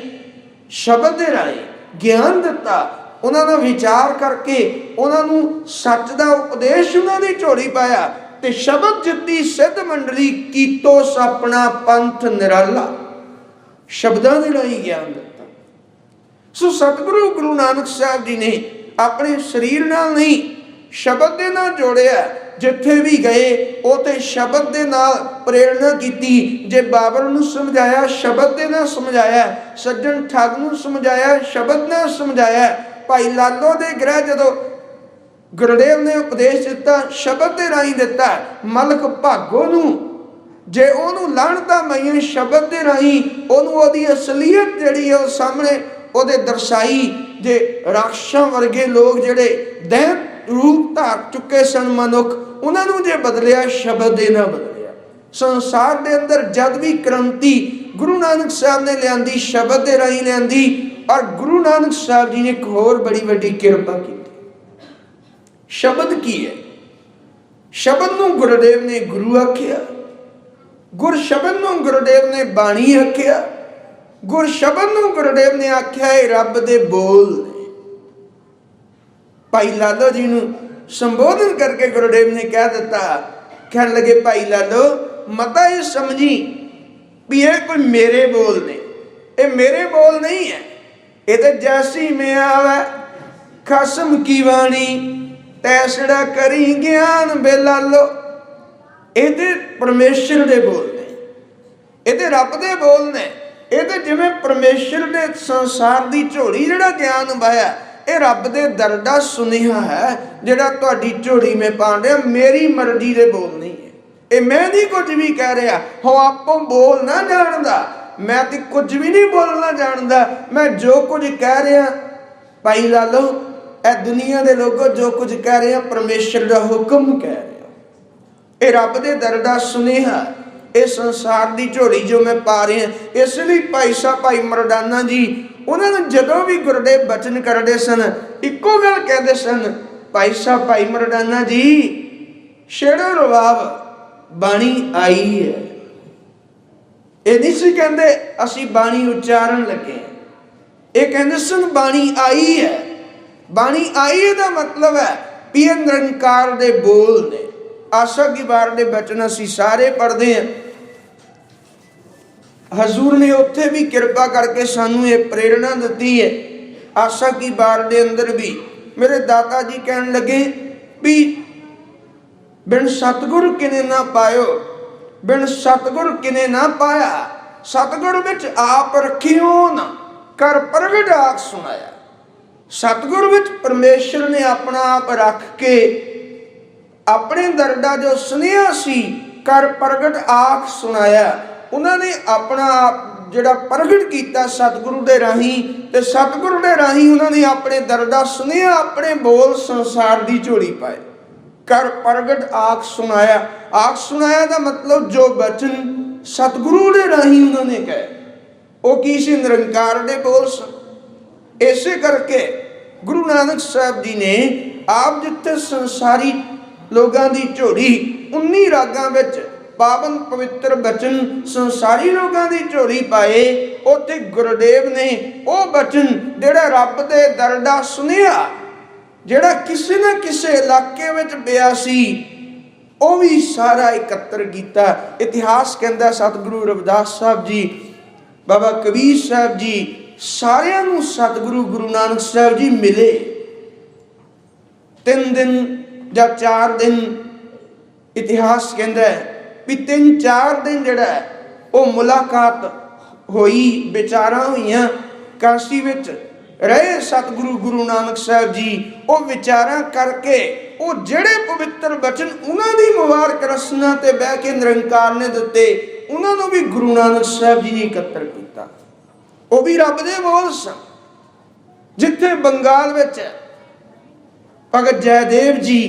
ਸ਼ਬਦ ਦੇ ਰਾਹੀਂ ਗਿਆਨ ਦਿੱਤਾ। ਉਹਨਾਂ ਦਾ ਵਿਚਾਰ ਕਰਕੇ ਉਹਨਾਂ ਨੂੰ ਸੱਚ ਦਾ ਉਪਦੇਸ਼ ਉਹਨਾਂ ਦੀ ਝੋਲੀ ਪਾਇਆ ਤੇ ਸ਼ਬਦ ਜਿੱਤੀ ਸਿੱਧ ਮੰਡਲੀ ਕੀਤੋ ਆਪਣਾ ਪੰਥ ਨਿਰਾਲਾ। ਸ਼ਬਦਾਂ ਦੇ ਰਾਹੀਂ ਗਿਆਨ ਦਿੱਤਾ। सो सतगुरु गुरु नानक साहब जी ने अपने शरीर नाल नहीं शब्द दे नाल जोड़िया। जिथे भी गए उते शब्द दे नाल प्रेरणा की। जे बाबर नूं समझाया शब्द दे नाल समझाया, सज्जन ठग नूं समझाया शब्द नाल समझाया। भाई लालो दे ग्रह जदों गुरुदेव ने उपदेश दिता शब्द दे राही दिता। मलक भागो नूं जे ओनू लाणता मईए शब्द दे राही ओनू ओदी असलीयत जिहड़ी है सामने ओदे दर्शाई। जे राक्षसां वर्गे लोग जिहड़े दैत रूप धार चुके सन मनुख, उन्होंने जे बदलिया शब्द दे ना बदलिया। संसार दे अंदर जद भी क्रांति गुरु नानक साहब ने लियांदी शब्द दे राही लियांदी। और गुरु नानक साहब जी ने एक होर बड़ी वड्डी किरपा की। शब्द की है? शब्द नूं गुरुदेव ने गुरु आख्या, गुर शब्द नूं गुरुदेव ने बाणी आख्या, गुर शब्द नूं गुरुदेव ने आख्या है रब दे बोल ने। भाई लालो जी नूं संबोधन करके गुरुदेव ने कह दिता, कहन लगे भाई लालो मता ये समझी भी ये कोई मेरे बोल ने, ये मेरे बोल नहीं है। ये तो जैसी में आवे खसम की वाणी तैसड़ा करी ज्ञान बेलालो। ये परमेश्वर दे बोल ने, ये रब दे बोल ने। ये जिवें परमेश्वर दे संसार की झोली जिहड़ा ज्ञान पाया ये रब दे दर दा सुनिया है जिहड़ा तुहाडी झोली में पाण दिया। मेरी मर्जी दे बोल नहीं है, ये मैं नहीं कुछ भी कह रहा। हो आपो बोल ना जानदा, मैं तो कुछ भी नहीं बोलना जानदा। मैं जो कुछ कह रहा भाई लालो ए दुनिया के लोगों जो कुछ कह रहे हैं परमेश्वर का हुक्म कह रहे हो। ये रब दे दर दा सुनेहा, ये संसार की झोली जो मैं पा रहे हैं। इसलिए भाई साहब भाई मरदाना जी उन्होंने जदों भी गुरुदेव बचन करते सन इको गल कहते सन, भाई साहब भाई मरदाना जी छेड़ो रवाब बाणी आई है। ये नहीं सी कहते असी बाणी उच्चारण लगे, ये कहते सन बाणी आई है। बाणी आई का मतलब है भी ये निरंकार दे बोल ने। आशा की बार दे बचन असी सारे पढ़ते हैं। हजूर ने उत्थे भी कृपा करके सानू ये प्रेरणा दी है। आशा की बार दे अंदर भी मेरे दाता जी कहन लगे भी बिन सतगुर किने ना पायो, बिन सतगुर किने ना पाया। सतगुर विच आप रखियो ना कर प्रगट आख सुनाया। सतगुर विच परमेश्वर ने अपना आप रख के अपने दरदा जो सुनिया सी कर प्रगट आख सुनाया। उन्होंने अपना आप जिहड़ा प्रगट किया सतगुरु दे राही, ते सतगुरु दे राही उन्होंने अपने दरदा सुनिया, अपने बोल संसार की झोली पाए। कर प्रगट आख सुनाया। आख सुनाया का मतलब जो वचन सतगुरु दे राही उन्होंने कहे वो की सी निरंकार दे बोल सन। इसे करके गुरु नानक साहब जी ने आप जिथे संसारी लोगों की झोली 19 रागां विच पावन पवित्र बचन संसारी लोगों की झोली पाए, उत्थे गुरुदेव ने वो बचन जिहड़ा रब दे दर दा सुनिया, जिहड़ा किसी न किसी इलाके विच पिया सी, वो भी सारा एकत्र किया। इतिहास कहता सतगुरु रविदास साहब जी, बाबा कबीर साहब जी सारिਆਂ ਨੂੰ सतगुरु गुरु नानक साहब जी मिले। 3 दिन या 4 दिन इतिहास कहता है भी 3-4 दिन जिहड़ा वो मुलाकात होई, विचारां होईयां। काशी विच रहे सतगुरु गुरु नानक साहब जी, वो विचारां करके वो जिहड़े पवित्र बचन उन्हां दी मुबारक रसना ते बह के निरंकार ने दिते, उन्हां नूं भी गुरु नानक साहब जी ने एकत्र किया। वो भी रब दे बोल सन। जिथे बंगाल विच भगत जयदेव जी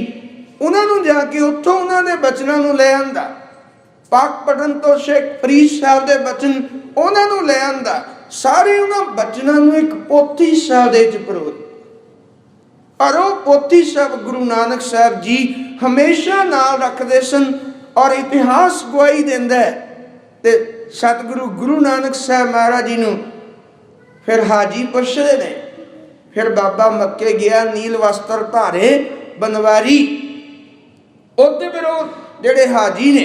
उन्होंने जाके उत्थों उन्होंने बचनों नूं ले आंदा। पाकपटन तो शेख फरीद साहब के बचन उन्होंने ले आंदा। सारे उन्होंने बचनों नूं एक पोथी साहब दे च परोए। और वो पोथी साहब गुरु नानक साहब जी हमेशा नाल रखते सन और इतिहास गवाही देंदा है। ते सतगुरु गुरु नानक साहब महाराज जी नूं फिर हाजी पुछदे ने। फिर बाबा मक्के गया नील वस्त्र धारे बनवारी। उत्ते फिर जिहड़े हाजी ने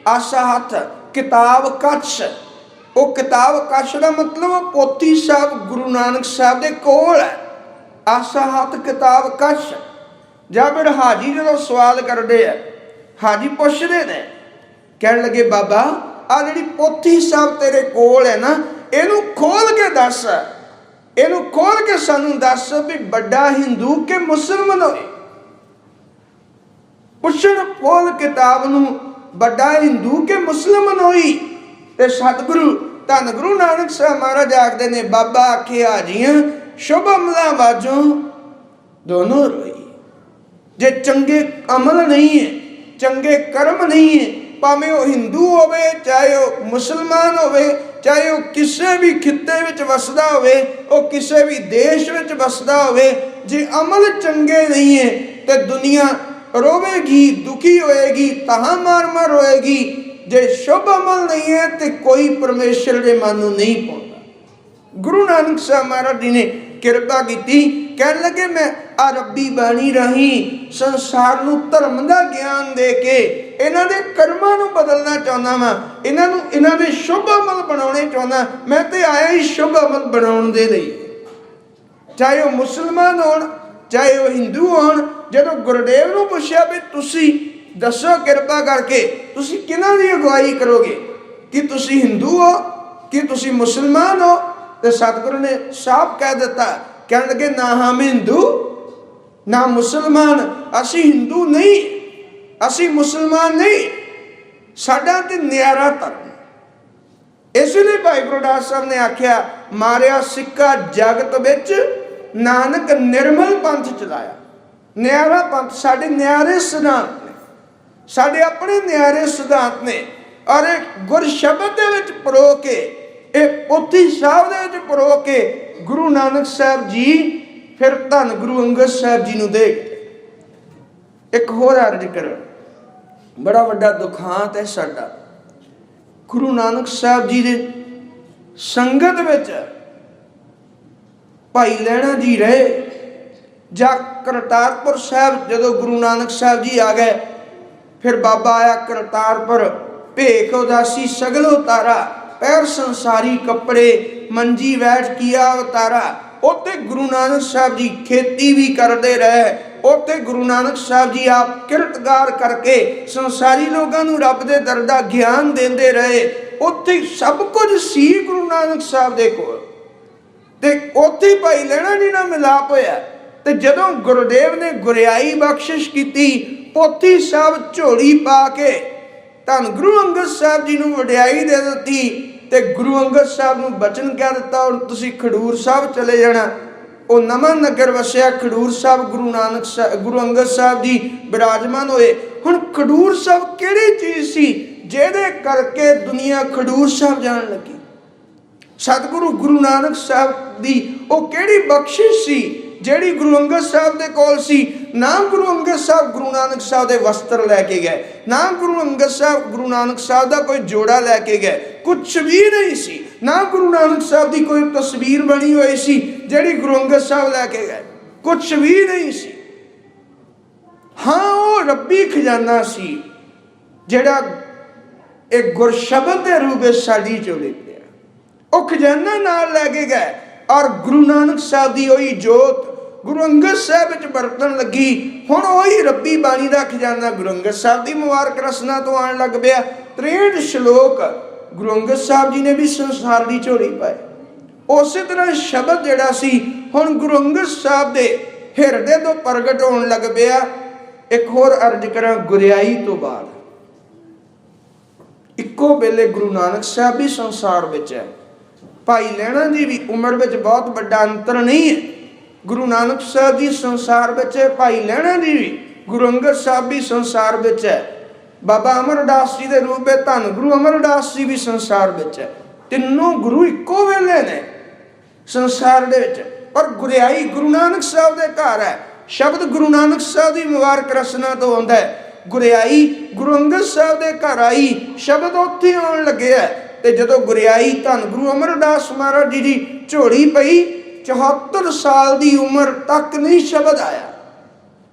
आसा हथ किताब कच्छ वो किताब कश का मतलब पोथी साहब गुरु नानक साहब के कोल है। आसा हथ किताब कश। ਜਾਂ फिर हाजी जो सवाल करते हैं, हाजी पुछते ने, कह लगे बाबा आ जी पोथी साहब तेरे कोल है ना, इनू खोल के दस, इनू खोल के सानू दस भी बड़ा हिंदू के मुसलमान होए। पुछण खोल किताब नू बड़ा हिंदू के मुसलमान होई। ते सतगुरु धन गुरु नानक साहब महाराज आखते ने, बाबा आखे हाजियां शुभ अमला बाजों दोनों रोई। जे चंगे अमल नहीं है, चंगे कर्म नहीं है, भावें वो हिंदू होवे, चाहे वो मुसलमान होवे, चाहे वो किसी भी खिते विच वसदा होवे, वो किसी भी देश विच वसदा होवे, जे अमल चंगे नहीं है तो दुनिया रोवेगी, दुखी होएगी, तहां मार मार रोएगी। जे शुभ अमल नहीं है तो कोई परमेश्वर के मन नूं नहीं पाउंदा। गुरु नानक साहब महाराज जी ने किरपा की, कह लगे मैं आ रब्बी बाणी राही संसार नूं धर्म दा ज्ञान दे के इन्हां दे कर्मां नूं बदलना चाहुंदा वां, इन्हां दे शुभ अमल बनाउणे चाहुंदा। मैं ते आया ही शुभ अमल बनाउण दे लई, चाहे वो मुसलमान होण चाहे वो हिंदू होण। जदों गुरुदेव नूं पुछया भी तुसीं दसो किरपा करके तुसीं किन्हां दी अगुवाई करोगे, कि तुसीं हिंदू हो कि तुसीं मुसलमान हो, तो सतगुरु ने साफ कह दिता, कह लगे ना हम हिंदू ना मुसलमान, असी हिंदू नहीं, असी मुसलमान नहीं, साडा ते न्यारा धर्म। इसलिए भाई गुरदास साहब ने आख्या, मारिया सिक्का जगत विच नानक निर्मल पंथ चलाया। न्यारा पंथ साडे न्यारे सिद्धांत ने, साडे अपने न्यारे सिद्धांत ने, और गुर शब्द दे विच परो के पोथी साहब दे विच परो के गुरु नानक साहब जी फिर धन गुरु अंगद साहब जी नूं दे गए। एक होर अर्ज कर, बड़ा वड्डा दुखांत है साडा। गुरु नानक साहब जी दे संगत विच भाई लैणा जी रहे, जा करतारपुर साहब जदों गुरु नानक साहब जी आ गए, फिर बाबा आया करतारपुर, भेख उदासी सगल उतारा, पैर संसारी कपड़े, मंजी बैठ किया अवतारा। उत्ते गुरु नानक साहब जी खेती भी करते रहे, उत्ते गुरु नानक साहब जी आप किरतगार करके संसारी लोगों नूं रब दे दर दा ज्ञान देंदे रहे। उत्थे सब कुछ सी गुरु नानक साहब दे कोल, ते उत्थे भाई लैणा जी नाल मिलाप होया। ते जदों गुरुदेव ने गुरियाई बख्शिश की, पोथी साहब झोली पा के धन गुरु अंगद साहब जी नूं वडियाई दे दित्ती, ते गुरु अंगद साहब नूं बचन कह दिता, हुण तुसीं खडूर साहब चले जाना। वो नवां नगर वसिया खडूर साहब, गुरु अंगद साहब जी विराजमान होए। हुण खडूर साहब किहड़ी चीज़ सी जिहदे करके दुनिया खडूर साहब जाण लगी? सतगुरु गुरु नानक साहब दी वो किहड़ी बख्शिश सी ਜਿਹੜੀ गुरु अंगद साहब दे कोल सी? ना गुरु अंगद साहब गुरु नानक साहब दे वस्त्र लैके गए, ना गुरु अंगद साहब गुरु नानक साहब दा कोई जोड़ा लैके गए, कुछ भी नहीं सी। ना गुरु नानक साहब दी कोई तस्वीर बनी हुई सी जिहड़ी गुरु अंगद साहब लैके गए, कुछ भी नहीं सी। हाँ वो रब्बी खजाना सी जिहड़ा एक गुरशबद के रूप में साडी चोली पिया, वो खजाना नाल लैके गए। और गुरु नानक साहब की वही जोत गुरु अंगद साहब विच बरतन लगी। हुण वही रब्बी बाणी का खजाना गुरु अंगद साहब की मुबारक रसना तो आन लग पिया। 63 श्लोक गुरु अंगद साहब जी ने भी संसार की झोली पाए। उस तरह शब्द जिहड़ा सी हुण गुरु अंगद साहब के हिरदे तो प्रगट होने लग पिया। एक होर अर्ज करा, गुरियाई तो बाद इक्को वेले गुरु नानक साहब भी संसार विच है, भाई लैणा जी भी उम्र में बहुत बड़ा अंतर नहीं है। गुरु नानक साहब जी संसार में है, भाई लैणा जी भी, गुरु अंगद साहब भी संसार में है, बाबा अमरदास जी के रूप में धन गुरु अमरदास जी भी संसार में है। तीनों गुरु इक्को वेले ने संसार दे विच। पर गुरियाई गुरु नानक साहब के घर है। शब्द गुरु नानक साहब की मुबारक रसना तो आता है। गुरियाई गुरु अंगद साहब के घर आई, शब्द उत्थे आउण लगे है। ते जदों गुरियाई धन गुरु अमरदास महाराज जी की झोली पई, 74 साल की उम्र तक नहीं शब्द आया।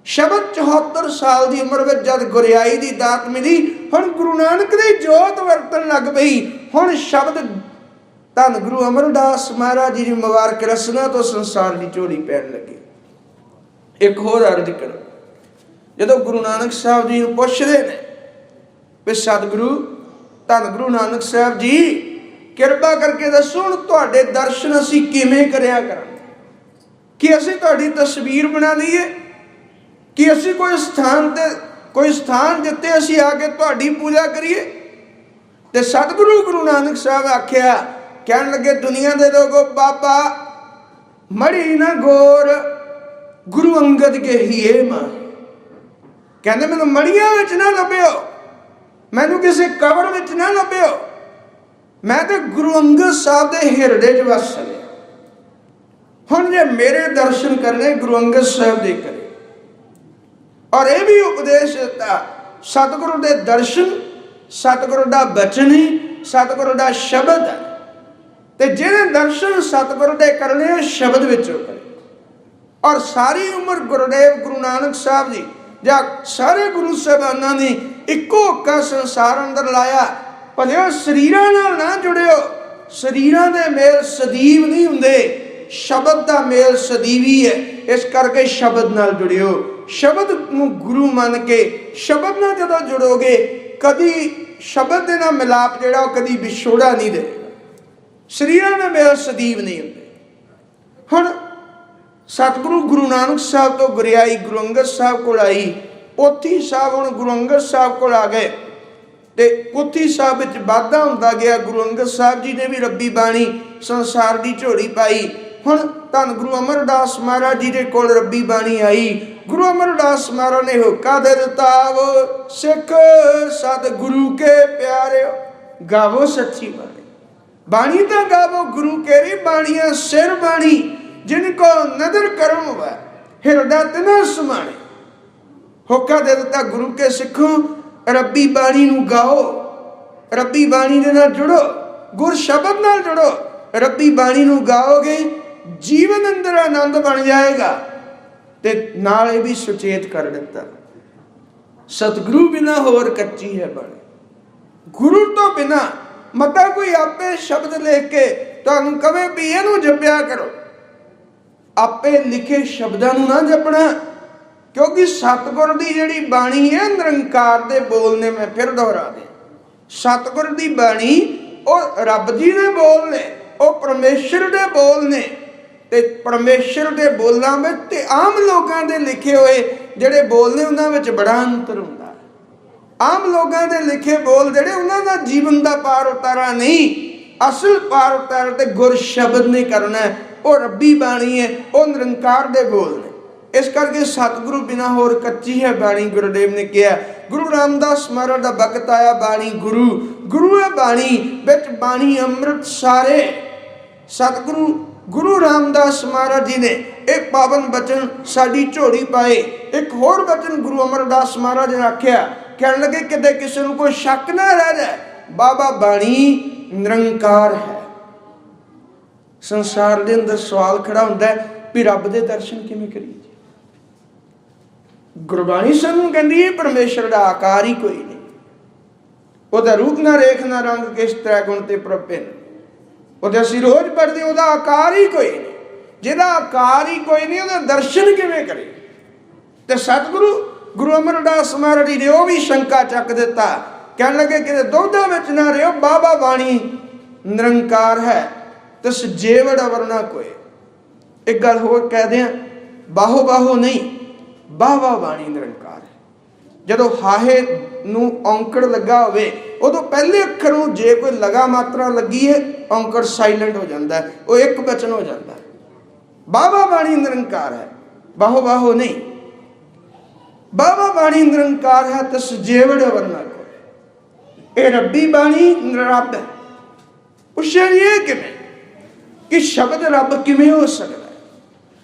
शब्द 74 साल की उम्र में जब गुरियाई की दात मिली, हुण गुरु नानक की जोत वरतन लग पई। हुण शब्द ਧੰਨ ਗੁਰੂ ਅਮਰਦਾਸ ਮਹਾਰਾਜ ਜੀ ਦੀ ਮੁਬਾਰਕ ਰਸਨਾ ਤੋਂ ਸੰਸਾਰ ਦੀ ਝੋਲੀ ਪੈਣ ਲੱਗੀ। ਇੱਕ ਹੋਰ ਅਰਜ਼ ਕਰੋ, ਜਦੋਂ ਗੁਰੂ ਨਾਨਕ ਸਾਹਿਬ ਜੀ ਨੂੰ ਪੁੱਛਦੇ ਨੇ ਵੀ ਸਤਿਗੁਰੂ ਧੰਨ ਗੁਰੂ ਨਾਨਕ ਸਾਹਿਬ ਜੀ ਕਿਰਪਾ ਕਰਕੇ ਦੱਸੋ ਹੁਣ ਤੁਹਾਡੇ ਦਰਸ਼ਨ ਅਸੀਂ ਕਿਵੇਂ ਕਰਿਆ ਕਰਾਂਗੇ? ਕਿ ਅਸੀਂ ਤੁਹਾਡੀ ਤਸਵੀਰ ਬਣਾ ਲਈਏ, ਕਿ ਅਸੀਂ ਕੋਈ ਸਥਾਨ ਜਿੱਥੇ ਅਸੀਂ ਆ ਕੇ ਤੁਹਾਡੀ ਪੂਜਾ ਕਰੀਏ? ਤੇ ਸਤਿਗੁਰੂ ਗੁਰੂ ਨਾਨਕ ਸਾਹਿਬ ਆਖਿਆ, ਕਹਿਣ ਲੱਗੇ ਦੁਨੀਆ ਦੇ ਲੋਗੋ ਬਾਬਾ ਮੜੀ ਨਾ ਗੌਰ ਗੁਰੂ ਅੰਗਦ ਕੇ ਹੀਏ ਮਾਂ। ਕਹਿੰਦੇ ਮੈਨੂੰ ਮੜੀਆਂ ਵਿੱਚ ਨਾ ਲੱਭਿਓ, ਮੈਨੂੰ ਕਿਸੇ ਕਬਰ ਵਿੱਚ ਨਾ ਲੱਭਿਓ, ਮੈਂ ਤੇ ਗੁਰੂ ਅੰਗਦ ਸਾਹਿਬ ਦੇ ਹਿਰਦੇ 'ਚ ਵਸ ਲਿਆ। ਹੁਣ ਜੇ ਮੇਰੇ ਦਰਸ਼ਨ ਕਰਨੇ ਗੁਰੂ ਅੰਗਦ ਸਾਹਿਬ ਦੇ ਕਰੇ। ਔਰ ਇਹ ਵੀ ਉਪਦੇਸ਼ ਦਿੱਤਾ, ਸਤਿਗੁਰੂ ਦੇ ਦਰਸ਼ਨ ਸਤਿਗੁਰੂ ਦਾ ਬਚਨ ਹੀ ਸਤਿਗੁਰੂ ਦਾ ਸ਼ਬਦ ਹੈ। ਤੇ ਜਿਹੜੇ ਦਰਸ਼ਨ ਸਤਿਗੁਰੂ ਦੇ ਕਰਨੇ ਸ਼ਬਦ ਵਿੱਚੋਂ ਕਰੇ। ਔਰ ਸਾਰੀ ਉਮਰ ਗੁਰਦੇਵ ਗੁਰੂ ਨਾਨਕ ਸਾਹਿਬ ਜੀ ਜਾਂ ਸਾਰੇ ਗੁਰੂ ਸਾਹਿਬਾਨਾਂ ਨੇ ਇੱਕੋ ਇੱਕਾ ਸੰਸਾਰ ਅੰਦਰ ਲਾਇਆ। ਭਲਿਓ ਸਰੀਰਾਂ ਨਾਲ ਨਾ ਜੁੜਿਓ, ਸਰੀਰਾਂ ਦੇ ਮੇਲ ਸਦੀਵ ਨਹੀਂ ਹੁੰਦੇ, ਸ਼ਬਦ ਦਾ ਮੇਲ ਸਦੀਵੀ ਹੈ। ਇਸ ਕਰਕੇ ਸ਼ਬਦ ਨਾਲ ਜੁੜਿਓ, ਸ਼ਬਦ ਨੂੰ ਗੁਰੂ ਮੰਨ ਕੇ ਸ਼ਬਦ ਨਾਲ ਜਦੋਂ ਜੁੜੋਗੇ ਕਦੀ ਸ਼ਬਦ ਦੇ ਨਾਲ ਮਿਲਾਪ ਜਿਹੜਾ ਉਹ ਕਦੀ ਵਿਛੋੜਾ ਨਹੀਂ ਦੇਵੇਗਾ। ਸਰੀਰਾਂ ਦੇ ਮੇਲ ਸਦੀਵ ਨਹੀਂ ਹੁੰਦੇ। ਹੁਣ ਸਤਿਗੁਰੂ ਗੁਰੂ ਨਾਨਕ ਸਾਹਿਬ ਤੋਂ ਗੁਰਿਆਈ ਗੁਰੂ ਅੰਗਦ ਸਾਹਿਬ ਕੋਲ ਆਈ। ਪੋਥੀ ਸਾਹਿਬ ਹੁਣ ਗੁਰੂ ਅੰਗਦ ਸਾਹਿਬ ਕੋਲ ਆ ਗਏ ਤੇ ਪੋਥੀ ਸਾਹਿਬ ਵਿੱਚ ਵਾਧਾ ਹੁੰਦਾ ਗਿਆ। ਗੁਰੂ ਅੰਗਦ ਸਾਹਿਬ ਜੀ ਨੇ ਵੀ ਰੱਬੀ ਬਾਣੀ ਸੰਸਾਰ ਦੀ ਝੋਲੀ ਪਾਈ। ਹੁਣ ਧੰਨ ਗੁਰੂ ਅਮਰਦਾਸ ਮਹਾਰਾਜ ਜੀ ਦੇ ਕੋਲ ਰੱਬੀ ਬਾਣੀ ਆਈ। ਗੁਰੂ ਅਮਰਦਾਸ ਮਹਾਰਾਜ ਨੇ ਹੋਕਾ ਦੇ ਦਿੱਤਾ, ਸਿੱਖ ਸਤਿਗੁਰੂ ਕੇ ਪਿਆਰਿਓ ਗਾਵੋ ਸੱਚੀ ਬਾਣੀ। ਬਾਣੀ ਤਾਂ ਗਾਵੋ ਗੁਰੂ केरी बाणियां सिर बाणी जिनको नदर करम वै हिरदा तिना समाने। होका दे दिता गुरु के सिखों रब्बी बाणी नूं गाओ, रब्बी बाणी दे नाल जुड़ो, गुर शब्द नाल जुड़ो। रब्बी बाणी नूं गाओगे जीवन अंदर आनंद बन जाएगा। ते नाल ये भी सुचेत कर दिता, सतगुरु बिना होर कच्ची है बाणी। गुरु तो बिना मता कोई आपे शब्द लिख के तुहानूं कहे भी इहनूं जपिया करो, आपे लिखे शब्दां नूं ना जपना। क्योंकि सतगुर दी जिहड़ी बाणी है निरंकार दे बोल ने, मैं फिर दोहरा दे, सतगुर दी बाणी ओ रब जी दे बोल ने, ओ परमेश्वर दे बोल ने। ते परमेश्वर दे बोलां विच ते आम लोकां दे लिखे होए जिहड़े बोल ने उन्हां विच बड़ा अंतर हुंदा। आम लोगों के लिखे बोल जिहड़े उन्हां दा जीवन का पार उतारा नहीं, असल पार उतारा ते गुर शब्द ने करना है। वो रब्बी बाणी है, वो निरंकार दे बोल ने। इस करके सतगुरु बिना होर कच्ची है बाणी। गुरुदेव ने कहा, गुरु रामदास महाराज का वक्त आया बाणी गुरु, गुरु है बाणी बिच बाणी अमृत सारे। सतगुरु गुरु रामदास महाराज जी ने एक पावन बचन साडी झोली पाए। एक होर बचन गुरु अमरदास महाराज ने आख्या, कहने लगे किते किसी को कोई शक ना रह जाए, बाबा बाणी निरंकार है। संसार के अंदर सवाल खड़ा होता है भी रब के दर्शन किवें करिए। गुरबाणी सानूं कहंदी है परमेश्वर का आकार ही कोई नहीं, ਉਹਦਾ रूप ना रेख ना रंग किस त्रै गुण ते प्रभिन्न। ਉਹਦੇ ਅਸੀਂ रोज पढ़ते ਉਹਦਾ आकार ही कोई नहीं। ਜਿਹਦਾ आकार ही कोई नहीं ਉਹਦੇ दर्शन किवें करे। ते सतगुरु गुरु अमरदास महाराज जी ने वह भी शंका चक दिता, कह लगे कि दोधा विच ना रहो, बाबा बाणी निरंकार है तस जेवड़ अवरना कोई। एक गल होर कह दें, बाहो बाहो नहीं, बावा बाणी निरंकार है। जदों हाहे नूं औंकड़ लगा होवे उदों पहले अखर नूं जे कोई लगा मात्रा लगी है औंकड़ साइलेंट हो जाता है, वो एक बचन हो जाता है। बाबा बाणी निरंकार है, बाहो बाहो नहीं। बाबा बाणी निरंकार है तस जेवड़ वरना कोई। ये रब्बी बाणी रब है। पुछया ये किवें कि शब्द रब किवें हो सकता है।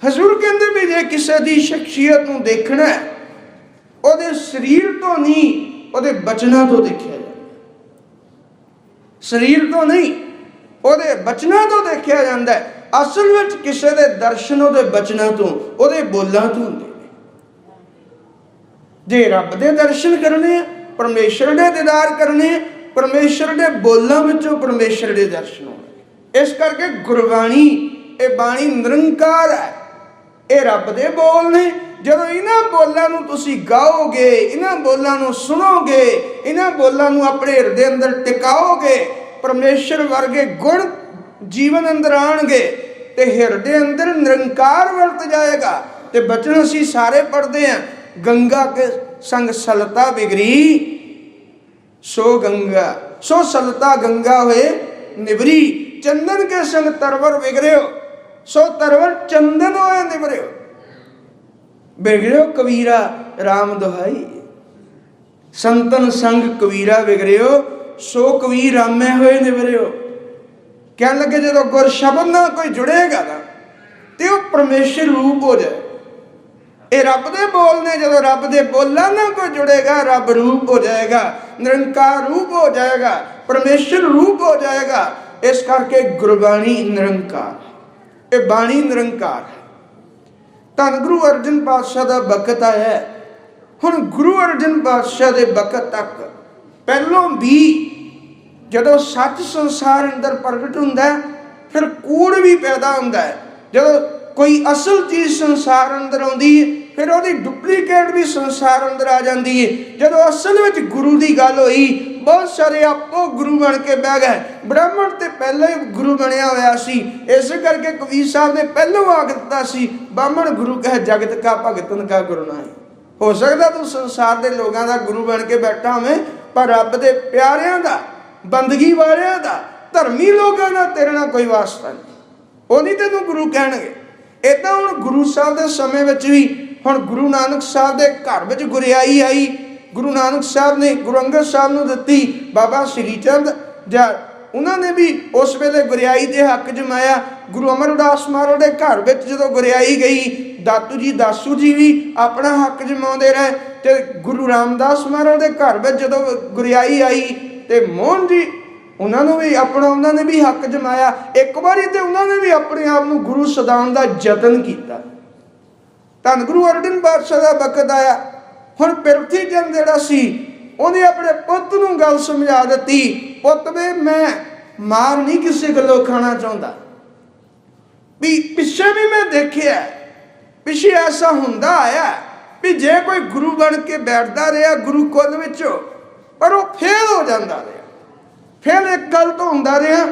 हजूर कहते भी जे किसी की शख्सियत नूं देखना है ਉਹਦੇ शरीर तो नहीं, ਉਹਦੇ बचनों तो देखा जाता। शरीर तो नहीं, ਉਹਦੇ बचनों तो देखा जाता है। असल में किसी के दर्शन ਉਹਦੇ बचनों तो, ਉਹਦੇ बोलों तो होंगे। जे रब के दर्शन करने, परमेश्वर के दीदार करने, परमेश्वर के बोलों विचों परमेश्वर के दर्शन होने। इस करके गुरबाणी ये बाणी निरंकार है, ये रब दे बोल ने। ਜਦੋਂ ਇਹਨਾਂ ਬੋਲਾਂ ਨੂੰ ਤੁਸੀਂ ਗਾਓਗੇ, ਇਹਨਾਂ ਬੋਲਾਂ ਨੂੰ ਸੁਣੋਗੇ, ਇਹਨਾਂ ਬੋਲਾਂ ਨੂੰ ਆਪਣੇ ਹਿਰਦੇ ਅੰਦਰ ਟਿਕਾਓਗੇ, ਪਰਮੇਸ਼ਰ ਵਰਗੇ ਗੁਣ ਜੀਵਨ ਅੰਦਰ ਆਣਗੇ ਤੇ ਹਿਰਦੇ ਅੰਦਰ ਨਿਰੰਕਾਰ ਵਰਤ ਜਾਏਗਾ। ਤੇ ਬਚਨ ਅਸੀਂ ਸਾਰੇ ਪੜ੍ਹਦੇ ਹਾਂ, ਗੰਗਾ ਕੇ ਸੰਗ ਸਲਤਾ ਬਿਗਰੀ ਸੋ ਗੰਗਾ, ਸੋ ਸਲਤਾ ਗੰਗਾ ਹੋਏ ਨਿਵਰੀ, ਚੰਦਨ ਕੇ ਸੰਗ ਤਰਵਰ ਵਿਗਰਿਓ ਸੋ ਤਰਵਰ ਚੰਦਨ ਹੋਏ ਨਿਵਰਿਓ। बिगड़ो कबीरा राम दुहाई, संतन संग कबीरा बिगड़ियो सो कबीर रामे होए निवरियो। कहने लगे जो गुर शब्द ना कोई जुड़ेगा ना तो वह परमेश्वर रूप हो जाए। ये रब दे बोल ने, जो रब दे बोलना ना कोई जुड़ेगा रब रूप हो जाएगा, निरंकार रूप हो जाएगा, परमेश्वर रूप हो जाएगा। इस करके गुरबाणी निरंकार, ये बाणी निरंकार है। धन गुरु अर्जन पातशाह का बखत आया। हुण गुरु अर्जन पातशाह के बखत तक पहलों भी जदों सच संसार अंदर प्रगट हुंदा है, फिर कूड़ भी पैदा हुंदा है। जदों कोई असल चीज़ संसार अंदर आउंदी है, फिर वो डुप्लीकेट भी संसार अंदर आ जाती है। जदों असल में गुरु की गल हुई, बहुत सारे आपो गुरु बन के बह गए। ब्राह्मण तो पहले ही गुरु बनया होया सी, इस करके कबीर साहब ने पहलों आख दिता सी, ब्राह्मण गुरु कहे जगत का भगतन का गुरु ना है। हो सकता तू संसार के लोगों का गुरु बन के बैठा होवे, पर रब के प्यारियां का, बंदगी वालियां का, धर्मी लोगों का तेरे नाल कोई वास्ता नहीं, वो नहीं तेनों गुरु कहणगे। इदां हुण गुरु साहब के समय विच भी हुण गुरु नानक साहब के घर विच गुरियाई आई। गुरु नानक साहब ने गुरु अंगद साहब नूं दित्ती, बाबा श्री चंद जा उन्होंने भी उस वेले गुरियाई के हक जमाया। गुरु अमरदास महाराज के घर में जो गुरियाई गई, दातू जी दासू जी भी अपना हक जमाते रहे। तो गुरु रामदास महाराज के घर में जो गुरियाई आई तो मोहन जी उन्होंने भी अपना उन्होंने भी हक जमाया। एक बारी तो उन्होंने भी अपने आप को गुरु सदान का यतन किया। धन गुरु अर्जन पातशाह का वक्त आया। हुण पिरथी चंद जिहड़ा सी उन्हें अपने पुत नूं गल समझा दी, पुत वे मैं मार नहीं किसी गलों खाना चाहता भी। पिछे भी मैं देखिया, पिछे ऐसा हुंदा आया भी जे कोई गुरु बन के बैठता रहा गुरुकुल विचों, पर वो फेल हो जाता रहा। फिर एक गल तो हुंदा रहा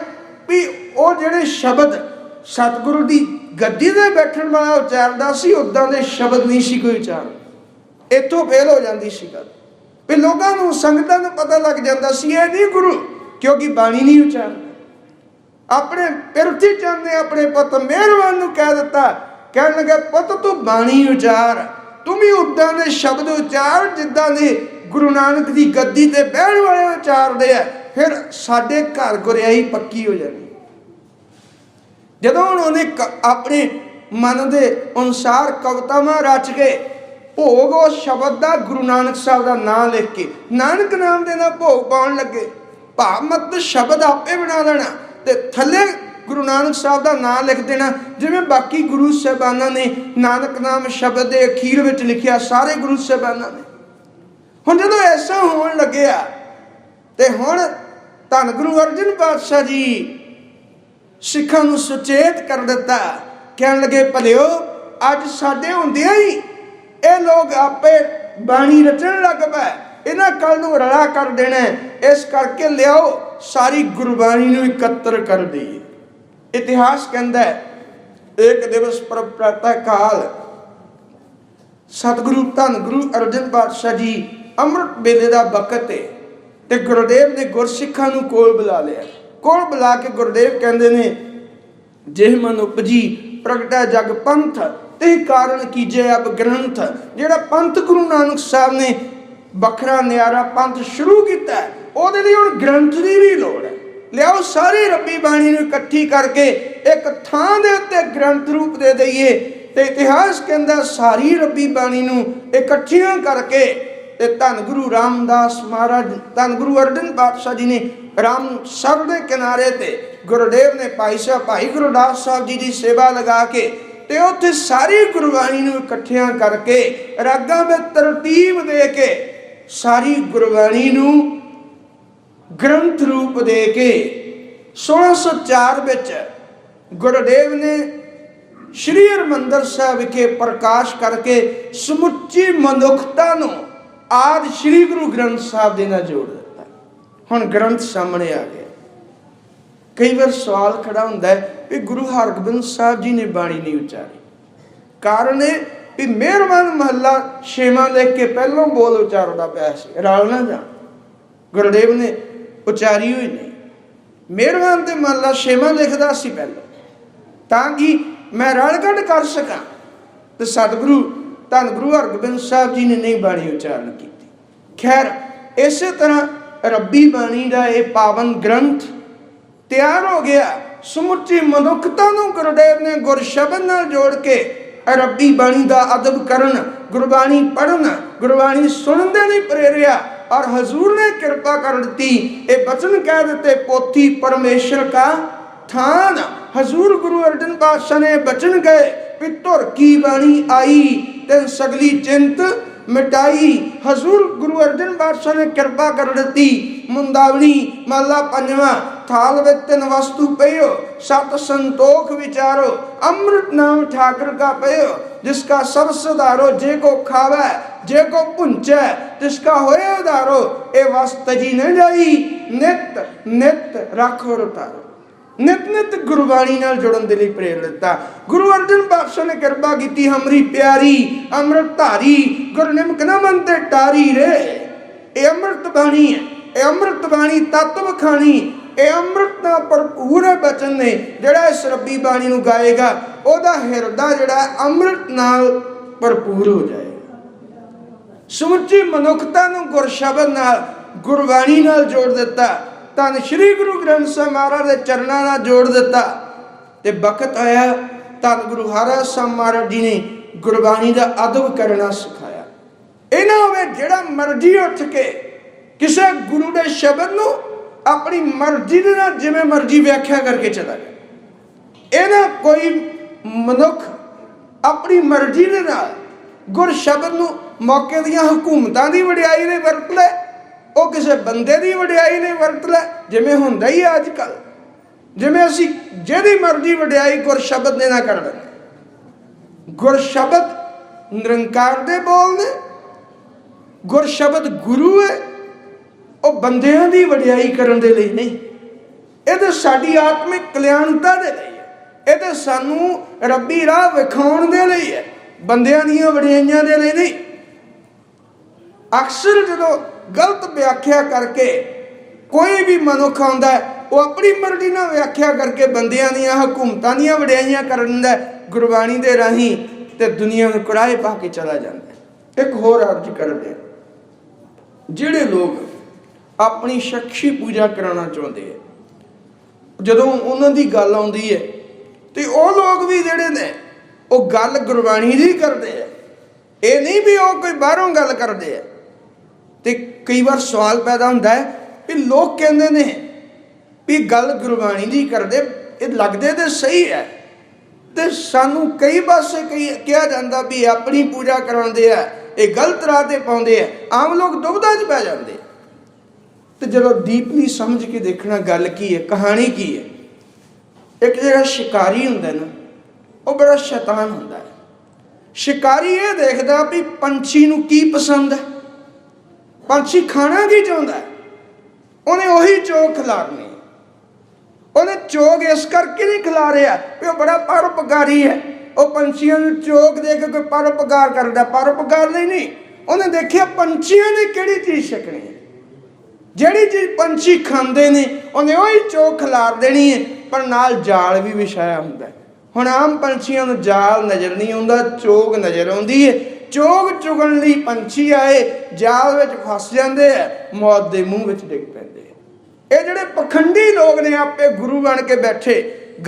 भी वो जिहड़े शब्द सतगुरु की गद्दी ते बैठण वाला उचारदा सी, उदां दे शब्द नहीं सी कोई उचारदा। इत्थों फेल हो जाती सी गल भी लोगों को संगतां नूं पता लग जाता सी ये नहीं गुरु, क्योंकि बाणी नहीं उचारदा। अपने पिरथी चंद ने अपने पुत मेहरबान नूं कह दिता, कहण लगे पुत तू बाणी उचार, तू भी उदां दे शब्द उचार जिद्दां दे गुरु नानक की गद्दी ते बैठण वाले उचारदे आ, फिर साडे घर गुरियाई पक्की हो जानी। जदों उन्हें अपने मन के अनुसार कवितावां रच के भोग उस शब्द का गुरु नानक साहब का नाम लिख के नानक नाम के ना भोग पाउण लगे। भाव मत शब्द आपे बना लेना ते थले गुरु नानक साहब का नाम लिख देना, जिवें बाकी गुरु साहबाना ने नानक नाम शब्द के अखीर में लिखिया सारे गुरु साहबाना ने। हुण जदों ऐसा होण लग्या ते हुण धन गुरु अर्जन पातशाह जी सिखां नूं सुचेत कर दिता। कहण लगे भलिओ अज साडे हुंदिआं ही ये लोग आपे बाणी रचन लग पाए, इन्हां कल नूं रला कर देना, इस करके लियाओ सारी गुरबाणी नूं एकत्र कर दईए। इतिहास कहता है एक दिवस प्रातः काल सतगुरु धन गुरु अर्जन पातशाह जी अमृत वेले का वक्त है ते गुरुदेव ने गुरसिखां नूं कोल बुला लिया। कोल बुला के गुरुदेव कहते ने जिह मन उपजी प्रगटा जग पंथ ते कारण कीजे अब ग्रंथ। जिहड़ा पंथ गुरु नानक साहब ने बखरा न्यारा पंथ शुरू किया उहदे लई हुण ग्रंथ की भी लोड़ है। लियाओ सारी रब्बी बाणी नूं इकट्ठी करके एक थां दे उत्ते ग्रंथ रूप दे दईए। ते इतिहास कहंदा सारी रब्बी बाणी नूं इकट्ठियां करके ते धन गुरु रामदास महाराज धन गुरु अर्जन पातशाह जी ने रामसर के किनारे ते गुरुदेव ने भाई गुरदास साहब जी की सेवा लगा के ते उत्थे सारी गुरबाणी नूं इकट्ठियां करके रागां में तरतीब दे के सारी गुरबाणी नूं ग्रंथ रूप दे के 1604 ਵਿੱਚ ਗੁਰਦੇਵ ਨੇ ਸ਼੍ਰੀ ਹਰਿਮੰਦਰ ਸਾਹਿਬ ਵਿਖੇ ਪ੍ਰਕਾਸ਼ ਕਰਕੇ ਸਮੁੱਚੀ ਮਨੁੱਖਤਾ ਨੂੰ ਆਦਿ ਸ਼੍ਰੀ ਗੁਰੂ ਗ੍ਰੰਥ ਸਾਹਿਬ ਦੇ ਨਾਲ ਜੋੜ ਦਿੱਤਾ। ਹੁਣ ਗ੍ਰੰਥ ਸਾਹਮਣੇ ਆ ਗਿਆ। ਕਈ ਵਾਰ ਸਵਾਲ ਖੜਾ ਹੁੰਦਾ ਹੈ ਵੀ ਗੁਰੂ ਹਰਗੋਬਿੰਦ ਸਾਹਿਬ ਜੀ ਨੇ ਬਾਣੀ ਨਹੀਂ ਉਚਾਰੀ। ਕਾਰਨ ਇਹ ਵੀ ਮਿਹਰਬਾਨ ਮਹੱਲਾ 6ਵਾਂ ਲਿਖ ਕੇ ਪਹਿਲੋਂ ਬੋਲ ਉਚਾਰਦਾ ਪਿਆ ਸੀ, ਰਲ ਨਾ ਜਾ। ਗੁਰਦੇਵ ਨੇ ਉਚਾਰੀ ਹੋਈ ਨਹੀਂ। ਮਿਹਰਬਾਨ ਤੇ ਮਹੱਲਾ 6ਵਾਂ ਲਿਖਦਾ ਸੀ ਪਹਿਲਾਂ, ਤਾਂ ਕਿ ਮੈਂ ਰਲ ਕੱਢ ਕਰ ਸਕਾਂ। ਤੇ ਸਤਿਗੁਰੂ ਧੰਨ ਗੁਰੂ ਹਰਗੋਬਿੰਦ ਸਾਹਿਬ ਜੀ ਨੇ ਨਹੀਂ ਬਾਣੀ ਉਚਾਰਨ ਕੀਤੀ। ਖੈਰ, ਇਸੇ ਤਰ੍ਹਾਂ ਰੱਬੀ ਬਾਣੀ ਦਾ ਇਹ ਪਾਵਨ ਗ੍ਰੰਥ ਤਿਆਰ ਹੋ ਗਿਆ। ਸਮੁੱਚੀ ਮਨੁੱਖਤਾ ਨੂੰ ਗੁਰਦੇਵ ਨੇ ਗੁਰ ਸ਼ਬਦ ਨਾਲ ਜੋੜ ਕੇ ਰੱਬੀ ਬਾਣੀ ਦਾ ਅਦਬ ਕਰਨ, ਗੁਰਬਾਣੀ ਪੜ੍ਹਨ, ਗੁਰਬਾਣੀ ਸੁਣਨ ਦੇ ਲਈ ਪ੍ਰੇਰਿਆ। ਔਰ ਹਜ਼ੂਰ ਨੇ ਕਿਰਪਾ ਕਰ ਦਿੱਤੀ, ਇਹ ਬਚਨ ਕਹਿ ਦਿੱਤੇ, ਪੋਥੀ ਪਰਮੇਸ਼ਰ ਕਾ ਥਾਨ। ਹਜ਼ੂਰ ਗੁਰੂ ਅਰਜਨ ਪਾਤਸ਼ਾਹ ਨੇ ਬਚਨ ਗਏ ਵੀ ਧੁਰ ਕੀ ਬਾਣੀ ਆਈ ਤੇ ਸਗਲੀ ਚਿੰਤ ਮਿਟਾਈ। ਹਜ਼ੂਰ ਗੁਰੂ ਅਰਜਨ ਪਾਤਸ਼ਾਹ ਨੇ ਕਿਰਪਾ ਕਰ ਦਿੱਤੀ। ਮੁੰਦਾਵਣੀ ਮਹਲਾ 5ਵਾਂ, ਥਾਲ ਵਿੱਚ ਤਿੰਨ ਵਸਤੂ ਪਈਓ, ਸਤ ਸੰਤੋਖ ਵਿਚਾਰੋ, ਅੰਮ੍ਰਿਤ ਨਾਮ ਠਾਕਰ का पयो, जिसका सब सुधारो, जे को खावे जे को पुंचे, तिसका होए उधारो, ए वस्त जी न जाई, नित नित राखो रतारो। नित नित गुरबाणी नाल जुड़न दे लई प्रेर दिता। गुरु अर्जन पातशाह ने किरपा कीती, हमरी प्यारी अमृत धारी, गुरनिमक न मन ते टारी रे। ए अमृत बाणी है, ए अमृत बाणी तत्व खानी, ਇਹ ਅੰਮ੍ਰਿਤ ਨਾਲ ਭਰਪੂਰ ਬਚਨ ਨੇ। ਜਿਹੜਾ ਇਸ ਰੱਬੀ ਬਾਣੀ ਨੂੰ ਗਾਏਗਾ ਉਹਦਾ ਹਿਰਦਾ ਜਿਹੜਾ ਅੰਮ੍ਰਿਤ ਨਾਲ ਭਰਪੂਰ ਹੋ ਜਾਏਗਾ। ਸਮੁੱਚੀ ਮਨੁੱਖਤਾ ਨੂੰ ਗੁਰ ਸ਼ਬਦ ਨਾਲ, ਗੁਰਬਾਣੀ ਨਾਲ ਜੋੜ ਦਿੱਤਾ। ਧੰਨ ਸ਼੍ਰੀ ਗੁਰੂ ਗ੍ਰੰਥ ਸਾਹਿਬ ਮਹਾਰਾਜ ਦੇ ਚਰਨਾਂ ਨਾਲ ਜੋੜ ਦਿੱਤਾ। ਤੇ ਵਕਤ ਆਇਆ, ਧੰਨ ਗੁਰੂ ਹਰਿ ਸਾਹਿਬ ਮਹਾਰਾਜ ਜੀ ਨੇ ਗੁਰਬਾਣੀ ਦਾ ਅਦਬ ਕਰਨਾ ਸਿਖਾਇਆ। ਇਹ ਨਾ ਹੋਵੇ ਜਿਹੜਾ ਮਰਜ਼ੀ ਉੱਠ ਕੇ ਕਿਸੇ ਗੁਰੂ ਦੇ ਸ਼ਬਦ ਨੂੰ अपनी मर्जी दे नाल जिवें मर्जी व्याख्या करके चला गया। ये ना कोई मनुख अपनी मर्जी दे नाल गुर शब्द नूं मौके दीआं हुकूमतां दी वडियाई लई वरत लै, वो किसी बंदे दी वडियाई लई वरत लै, जिवें हुंदा ही अज कल। जिवें असीं जिहदी मर्जी वडियाई गुर शब्द दे नाल कर लैंदे। गुर शब्द निरंकार दे बोल ने, गुर शब्द गुरु है, ਉਹ ਬੰਦਿਆਂ ਦੀ ਵਡਿਆਈ ਕਰਨ ਦੇ ਲਈ ਨਹੀਂ। ਇਹ ਤਾਂ ਸਾਡੀ ਆਤਮਿਕ ਕਲਿਆਣਤਾ ਦੇ ਲਈ ਹੈ। ਇਹ ਤਾਂ ਸਾਨੂੰ ਰੱਬੀ ਰਾਹ ਵਿਖਾਉਣ ਦੇ ਲਈ ਹੈ, ਬੰਦਿਆਂ ਦੀਆਂ ਵਡਿਆਈਆਂ ਦੇ ਲਈ ਨਹੀਂ। ਅਕਸਰ ਜਦੋਂ ਗਲਤ ਵਿਆਖਿਆ ਕਰਕੇ ਕੋਈ ਵੀ ਮਨੁੱਖ ਆਉਂਦਾ, ਉਹ ਆਪਣੀ ਮਰਜ਼ੀ ਨਾਲ ਵਿਆਖਿਆ ਕਰਕੇ ਬੰਦਿਆਂ ਦੀਆਂ ਹਕੂਮਤਾਂ ਦੀਆਂ ਵਡਿਆਈਆਂ ਕਰ ਦਿੰਦਾ ਗੁਰਬਾਣੀ ਦੇ ਰਾਹੀਂ, ਤੇ ਦੁਨੀਆ ਨੂੰ ਕੜਾਹੇ ਪਾ ਕੇ ਚਲਾ ਜਾਂਦਾ। ਇੱਕ ਹੋਰ ਅਰਜ਼ ਕਰਦੇ, ਜਿਹੜੇ ਲੋਕ ਆਪਣੀ ਸ਼ਖਸੀ ਪੂਜਾ ਕਰਾਉਣਾ ਚਾਹੁੰਦੇ ਹੈ, ਜਦੋਂ ਉਹਨਾਂ ਦੀ ਗੱਲ ਆਉਂਦੀ ਹੈ ਤੇ ਉਹ ਲੋਕ ਵੀ ਜਿਹੜੇ ਨੇ ਉਹ ਗੱਲ ਗੁਰਬਾਣੀ ਦੀ ਕਰਦੇ ਆ। ਇਹ ਨਹੀਂ ਵੀ ਉਹ ਕੋਈ ਬਾਹਰੋਂ ਗੱਲ ਕਰਦੇ ਆ। ਤੇ ਕਈ ਵਾਰ ਸਵਾਲ ਪੈਦਾ ਹੁੰਦਾ ਹੈ ਵੀ ਲੋਕ ਕਹਿੰਦੇ ਨੇ ਵੀ ਗੱਲ ਗੁਰਬਾਣੀ ਦੀ ਕਰਦੇ, ਇਹ ਲੱਗਦੇ ਤੇ ਸਹੀ ਹੈ, ਤੇ ਸਾਨੂੰ ਕਈ ਪਾਸੇ ਕਿਹਾ ਜਾਂਦਾ ਵੀ ਆਪਣੀ ਪੂਜਾ ਕਰਾਉਂਦੇ ਆ, ਇਹ ਗਲਤ ਰਾਹ ਤੇ ਪਾਉਂਦੇ ਆ। ਆਮ ਲੋਕ ਦੁਬਿਧਾ 'ਚ ਪੈ ਜਾਂਦੇ। ਤੇ ਜਦੋਂ ਡੀਪਲੀ ਸਮਝ ਕੇ ਦੇਖਣਾ ਗੱਲ ਕੀ ਹੈ, ਕਹਾਣੀ ਕੀ ਹੈ। ਇੱਕ ਜਿਹੜਾ ਸ਼ਿਕਾਰੀ ਹੁੰਦਾ ਨਾ, ਉਹ ਬੜਾ ਸ਼ੈਤਾਨ ਹੁੰਦਾ ਹੈ। ਸ਼ਿਕਾਰੀ ਇਹ ਦੇਖਦਾ ਵੀ ਪੰਛੀ ਨੂੰ ਕੀ ਪਸੰਦ ਹੈ, ਪੰਛੀ ਖਾਣਾ ਕੀ ਚਾਹੁੰਦਾ ਹੈ, ਉਹਨੇ ਉਹੀ ਚੋਗ ਖਿਲਾਰਨੀ। ਉਹਨੇ ਚੋਗ ਇਸ ਕਰਕੇ ਨਹੀਂ ਖਿਲਾ ਰਿਹਾ ਵੀ ਉਹ ਬੜਾ ਪਰਉਪਕਾਰੀ ਹੈ, ਉਹ ਪੰਛੀਆਂ ਨੂੰ ਚੋਗ ਦੇ ਕੇ ਕੋਈ ਪਰਉਪਕਾਰ ਕਰਦਾ, ਪਰਉਪਕਾਰ ਲਈ ਨਹੀਂ। ਉਹਨੇ ਦੇਖਿਆ ਪੰਛੀਆਂ ਨੇ ਕਿਹੜੀ ਚੀਜ਼ ਛਕਣੀ ਹੈ, ਜਿਹੜੀ ਚੀਜ਼ ਪੰਛੀ ਖਾਂਦੇ ਨੇ ਉਹਨੇ ਉਹੀ ਚੋਗ ਖਿਲਾਰ ਦੇਣੀ ਹੈ, ਪਰ ਨਾਲ ਜਾਲ ਵੀ ਵਿਛਾਇਆ ਹੁੰਦਾ। ਹੁਣ ਆਮ ਪੰਛੀਆਂ ਨੂੰ ਜਾਲ ਨਜ਼ਰ ਨਹੀਂ ਆਉਂਦਾ, ਚੋਗ ਨਜ਼ਰ ਆਉਂਦੀ ਹੈ। ਚੋਗ ਚੁਗਣ ਲਈ ਪੰਛੀ ਆਏ, ਜਾਲ ਵਿੱਚ ਫਸ ਜਾਂਦੇ ਆ, ਮੌਤ ਦੇ ਮੂੰਹ ਵਿੱਚ ਡਿੱਗ ਪੈਂਦੇ ਆ। ਇਹ ਜਿਹੜੇ ਪਖੰਡੀ ਲੋਕ ਨੇ ਆਪੇ ਗੁਰੂ ਬਣ ਕੇ ਬੈਠੇ,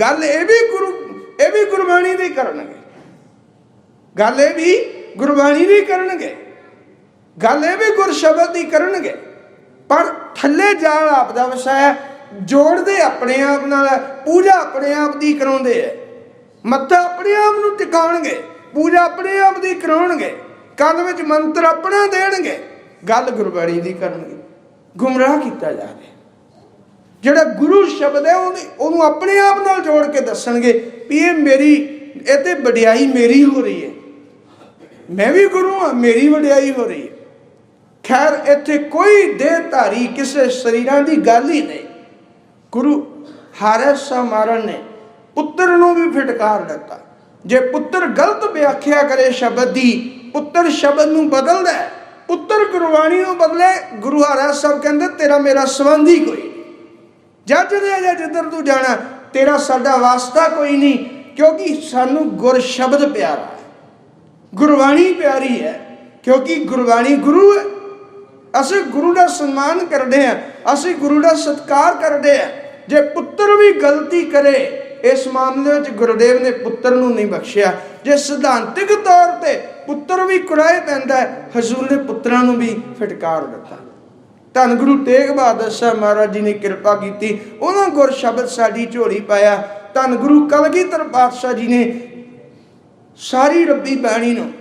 ਗੱਲ ਇਹ ਵੀ ਗੁਰਬਾਣੀ ਦੀ ਕਰਨਗੇ, ਗੱਲ ਇਹ ਵੀ ਗੁਰਬਾਣੀ ਦੀ ਕਰਨਗੇ, ਗੱਲ ਇਹ ਵੀ ਗੁਰ ਸ਼ਬਦ ਦੀ ਕਰਨਗੇ, ਪਰ ਥੱਲੇ ਜਾਲ ਆਪ ਦਾ ਵਸਾਇਆ, ਜੋੜਦੇ ਆਪਣੇ ਆਪ ਨਾਲ, ਪੂਜਾ ਆਪਣੇ ਆਪ ਦੀ ਕਰਾਉਂਦੇ ਆ, ਮੱਥਾ ਆਪਣੇ ਆਪ ਨੂੰ ਟਿਕਾਉਣਗੇ, ਪੂਜਾ ਆਪਣੇ ਆਪ ਦੀ ਕਰਾਉਣਗੇ, ਕੰਨ ਵਿੱਚ ਮੰਤਰ ਆਪਣਾ ਦੇਣਗੇ, ਗੱਲ ਗੁਰਬਾਣੀ ਦੀ ਕਰਨਗੇ। ਗੁੰਮਰਾਹ ਕੀਤਾ ਜਾ ਰਿਹਾ। ਜਿਹੜਾ ਗੁਰੂ ਸ਼ਬਦ ਹੈ ਉਹਨੂੰ ਆਪਣੇ ਆਪ ਨਾਲ ਜੋੜ ਕੇ ਦੱਸਣਗੇ ਵੀ ਇਹ ਮੇਰੀ, ਇਹ ਤੇ ਵਡਿਆਈ ਮੇਰੀ ਹੋ ਰਹੀ ਹੈ, ਮੈਂ ਵੀ ਗੁਰੂ ਹਾਂ, ਮੇਰੀ ਵਡਿਆਈ ਹੋ ਰਹੀ ਹੈ। ਖੈਰ ਇੱਥੇ ਕੋਈ ਦੇਹਧਾਰੀ ਕਿਸੇ ਸਰੀਰਾਂ ਦੀ ਗੱਲ ਹੀ ਨਹੀਂ। ਗੁਰੂ ਹਾਰਿਸ ਮਹਾਰਾਜ ਨੇ ਪੁੱਤਰ ਨੂੰ ਵੀ ਫਿਟਕਾਰ ਦਿੱਤਾ। ਜੇ ਪੁੱਤਰ ਗਲਤ ਵਿਆਖਿਆ ਕਰੇ ਸ਼ਬਦ ਦੀ, ਪੁੱਤਰ ਸ਼ਬਦ ਨੂੰ ਬਦਲਦਾ, ਪੁੱਤਰ ਗੁਰਬਾਣੀ ਨੂੰ ਬਦਲੇ, ਗੁਰੂ ਹਾਰਿਸ ਸਾਹਿਬ ਕਹਿੰਦੇ ਤੇਰਾ ਮੇਰਾ ਸੰਬੰਧ ਹੀ ਕੋਈ ਨਹੀਂ, ਜੱਜ ਦੇ ਜਾਂ ਜਿੱਧਰ ਤੂੰ ਜਾਣਾ, ਤੇਰਾ ਸਾਡਾ ਵਾਸਤਾ ਕੋਈ ਨਹੀਂ, ਕਿਉਂਕਿ ਸਾਨੂੰ ਗੁਰ ਸ਼ਬਦ ਪਿਆਰਾ ਹੈ, ਗੁਰਬਾਣੀ ਪਿਆਰੀ ਹੈ, ਕਿਉਂਕਿ ਗੁਰਬਾਣੀ ਗੁਰੂ ਹੈ। ਅਸੀਂ ਗੁਰੂ ਦਾ ਸਨਮਾਨ ਕਰਦੇ ਹਾਂ, ਅਸੀਂ ਗੁਰੂ ਦਾ ਸਤਿਕਾਰ ਕਰਦੇ ਹਾਂ। ਜੇ ਪੁੱਤਰ ਵੀ ਗਲਤੀ ਕਰੇ, ਇਸ ਮਾਮਲੇ ਵਿੱਚ ਗੁਰੂਦੇਵ ਨੇ ਪੁੱਤਰ ਨੂੰ ਨਹੀਂ ਬਖਸ਼ਿਆ। ਜੇ ਸਿਧਾਂਤਿਕ ਤੌਰ ਤੇ ਪੁੱਤਰ ਵੀ ਕੁਰਾਏ ਪੈਂਦਾ ਹੈ, ਹਜ਼ੂਰ ਨੇ ਪੁੱਤਰਾਂ ਨੂੰ ਵੀ ਫਟਕਾਰ ਦਿੱਤਾ। ਧੰਨ ਗੁਰੂ ਤੇਗ ਬਹਾਦਰ ਸਾਹਿਬ ਮਹਾਰਾਜ ਜੀ ਨੇ ਕਿਰਪਾ ਕੀਤੀ, ਉਹਨਾਂ ਗੁਰ ਸ਼ਬਦ ਸਾਡੀ ਝੋਲੀ ਪਾਇਆ। ਧੰਨ ਗੁਰੂ ਕਲਗੀਧਰ ਪਾਤਸ਼ਾਹ ਜੀ ਨੇ ਸਾਰੀ ਰੱਬੀ ਬਾਣੀ ਨੂੰ